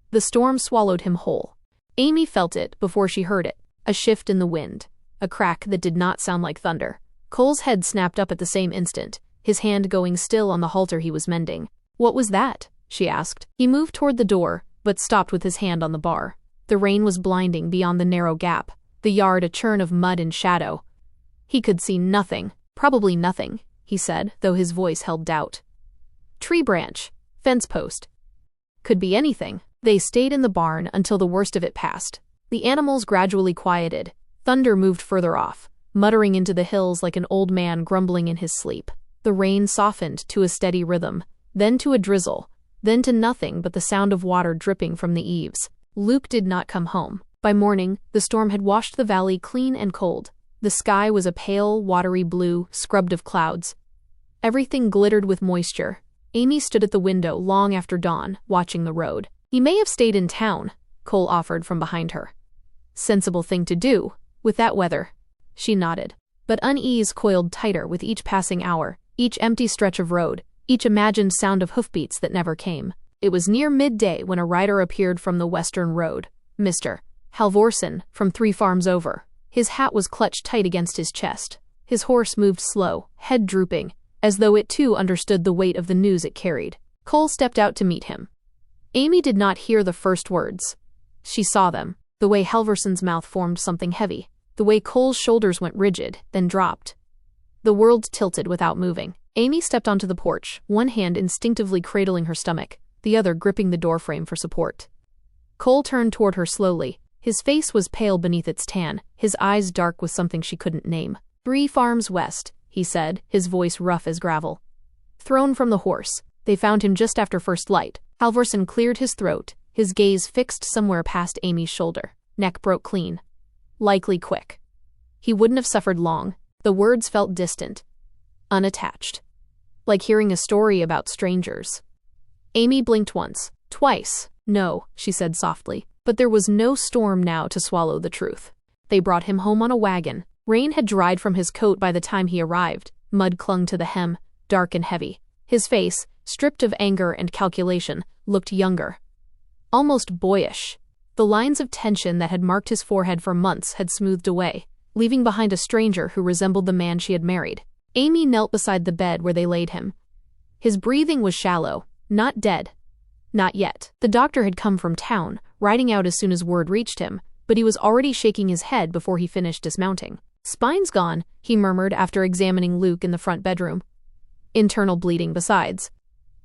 The storm swallowed him whole. Amy felt it before she heard it, a shift in the wind, a crack that did not sound like thunder. Cole's head snapped up at the same instant, his hand going still on the halter he was mending. "What was that?" she asked. He moved toward the door, but stopped with his hand on the bar. The rain was blinding beyond the narrow gap, the yard a churn of mud and shadow. He could see nothing, probably nothing, he said, though his voice held doubt. "Tree branch, fence post. Could be anything." They stayed in the barn until the worst of it passed. The animals gradually quieted. Thunder moved further off, muttering into the hills like an old man grumbling in his sleep. The rain softened to a steady rhythm, then to a drizzle, then to nothing but the sound of water dripping from the eaves. Luke did not come home. By morning, the storm had washed the valley clean and cold. The sky was a pale, watery blue, scrubbed of clouds. Everything glittered with moisture. Amy stood at the window long after dawn, watching the road. "He may have stayed in town," Cole offered from behind her. "Sensible thing to do, with that weather." She nodded. But unease coiled tighter with each passing hour, each empty stretch of road, each imagined sound of hoofbeats that never came. It was near midday when a rider appeared from the western road. Mr. Halvorsen, from 3 farms over. His hat was clutched tight against his chest. His horse moved slow, head drooping, as though it too understood the weight of the news it carried. Cole stepped out to meet him. Amy did not hear the first words. She saw them, the way Halvorsen's mouth formed something heavy, the way Cole's shoulders went rigid, then dropped. The world tilted without moving. Amy stepped onto the porch, one hand instinctively cradling her stomach, the other gripping the doorframe for support. Cole turned toward her slowly. His face was pale beneath its tan, his eyes dark with something she couldn't name. 3 farms west, he said, his voice rough as gravel. Thrown from the horse. They found him just after first light. Halvorsen cleared his throat, his gaze fixed somewhere past Amy's shoulder. Neck broke clean. Likely quick. He wouldn't have suffered long. The words felt distant. Unattached. Like hearing a story about strangers. Amy blinked once. Twice. No, she said softly. But there was no storm now to swallow the truth. They brought him home on a wagon. Rain had dried from his coat by the time he arrived. Mud clung to the hem, dark and heavy. His face, stripped of anger and calculation, looked younger. Almost boyish. The lines of tension that had marked his forehead for months had smoothed away, leaving behind a stranger who resembled the man she had married. Amy knelt beside the bed where they laid him. His breathing was shallow, not dead. Not yet. The doctor had come from town, riding out as soon as word reached him, but he was already shaking his head before he finished dismounting. Spine's gone, he murmured after examining Luke in the front bedroom. Internal bleeding besides.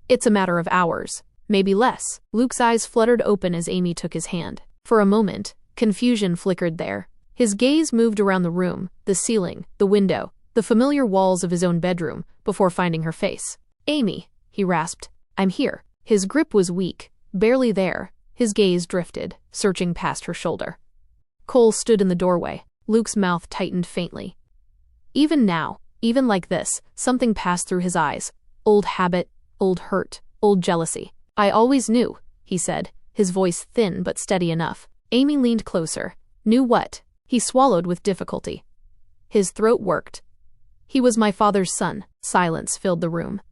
It's a matter of hours, maybe less. Luke's eyes fluttered open as Amy took his hand. For a moment, confusion flickered there. His gaze moved around the room, the ceiling, the window, the familiar walls of his own bedroom, before finding her face. Amy, he rasped. I'm here. His grip was weak, barely there. His gaze drifted, searching past her shoulder. Cole stood in the doorway. Luke's mouth tightened faintly. Even now, even like this, something passed through his eyes. Old habit, old hurt, old jealousy. I always knew, he said, his voice thin but steady enough. Amy leaned closer. Knew what? He swallowed with difficulty. His throat worked. He was my father's son. Silence filled the room.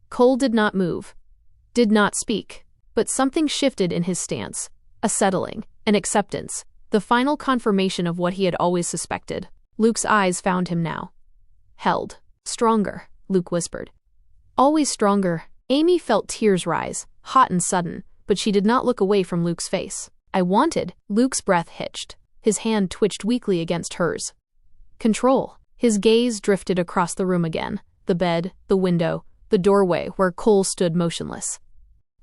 Cole did not move. Did not speak. But something shifted in his stance. A settling, an acceptance. The final confirmation of what he had always suspected. Luke's eyes found him now. Held. Stronger, Luke whispered. Always stronger. Amy felt tears rise, hot and sudden, but she did not look away from Luke's face. I wanted. Luke's breath hitched. His hand twitched weakly against hers. Control. His gaze drifted across the room again. The bed, the window, the doorway where Cole stood motionless.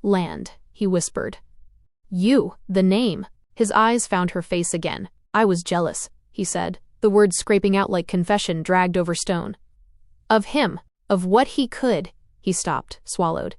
Land, he whispered. You, the name. His eyes found her face again. I was jealous, he said, the words scraping out like confession dragged over stone. Of him, of what he could. He stopped, swallowed.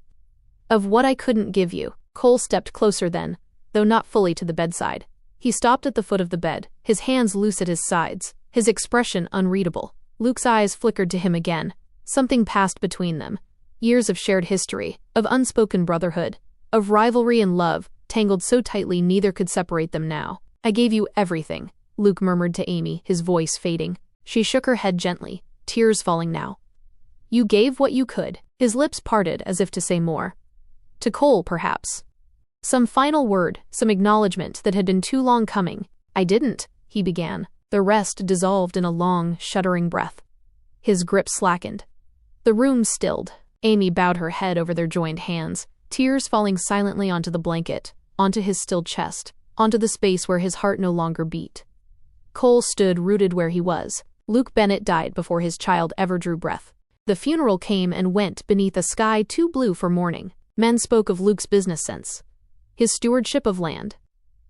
Of what I couldn't give you. Cole stepped closer then, though not fully to the bedside. He stopped at the foot of the bed, his hands loose at his sides, his expression unreadable. Luke's eyes flickered to him again. Something passed between them. Years of shared history, of unspoken brotherhood, of rivalry and love, tangled so tightly neither could separate them now. I gave you everything, Luke murmured to Amy, his voice fading. She shook her head gently, tears falling now. You gave what you could. His lips parted as if to say more. To Cole, perhaps. Some final word, some acknowledgement that had been too long coming. I didn't, he began. The rest dissolved in a long, shuddering breath. His grip slackened. The room stilled. Amy bowed her head over their joined hands, tears falling silently onto the blanket, onto his still chest, onto the space where his heart no longer beat. Cole stood rooted where he was. Luke Bennett died before his child ever drew breath. The funeral came and went beneath a sky too blue for mourning. Men spoke of Luke's business sense, his stewardship of land,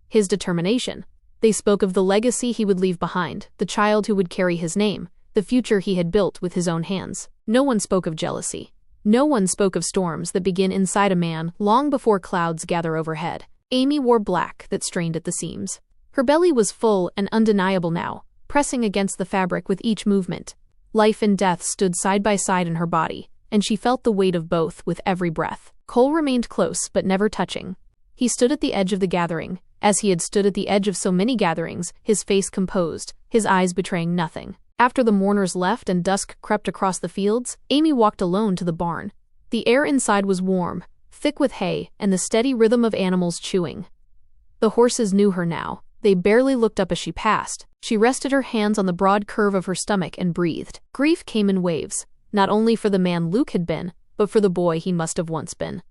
his determination. They spoke of the legacy he would leave behind, the child who would carry his name, the future he had built with his own hands. No one spoke of jealousy. No one spoke of storms that begin inside a man long before clouds gather overhead. Amy wore black that strained at the seams. Her belly was full and undeniable now, pressing against the fabric with each movement. Life and death stood side by side in her body, and she felt the weight of both with every breath. Cole remained close but never touching. He stood at the edge of the gathering, as he had stood at the edge of so many gatherings, his face composed, his eyes betraying nothing. After the mourners left and dusk crept across the fields, Amy walked alone to the barn. The air inside was warm, thick with hay and the steady rhythm of animals chewing. The horses knew her now. They barely looked up as she passed. She rested her hands on the broad curve of her stomach and breathed. Grief came in waves, not only for the man Luke had been, but for the boy he must have once been.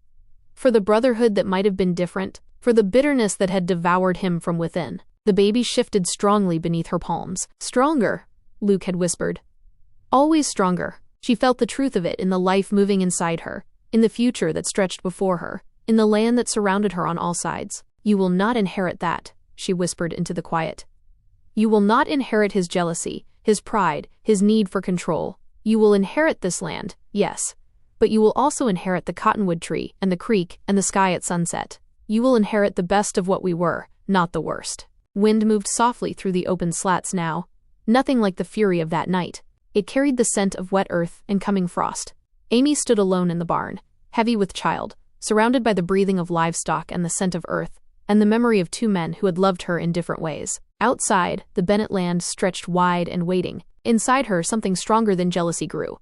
For the brotherhood that might have been different, for the bitterness that had devoured him from within. The baby shifted strongly beneath her palms. Stronger, Luke had whispered. Always stronger. She felt the truth of it in the life moving inside her, in the future that stretched before her, in the land that surrounded her on all sides. "You will not inherit that," she whispered into the quiet. "You will not inherit his jealousy, his pride, his need for control. You will inherit this land, yes, but you will also inherit the cottonwood tree and the creek and the sky at sunset. You will inherit the best of what we were, not the worst." Wind moved softly through the open slats now, nothing like the fury of that night. It carried the scent of wet earth and coming frost. Amy stood alone in the barn, heavy with child, surrounded by the breathing of livestock and the scent of earth, and the memory of two men who had loved her in different ways. Outside, the Bennett land stretched wide and waiting. Inside her, something stronger than jealousy grew.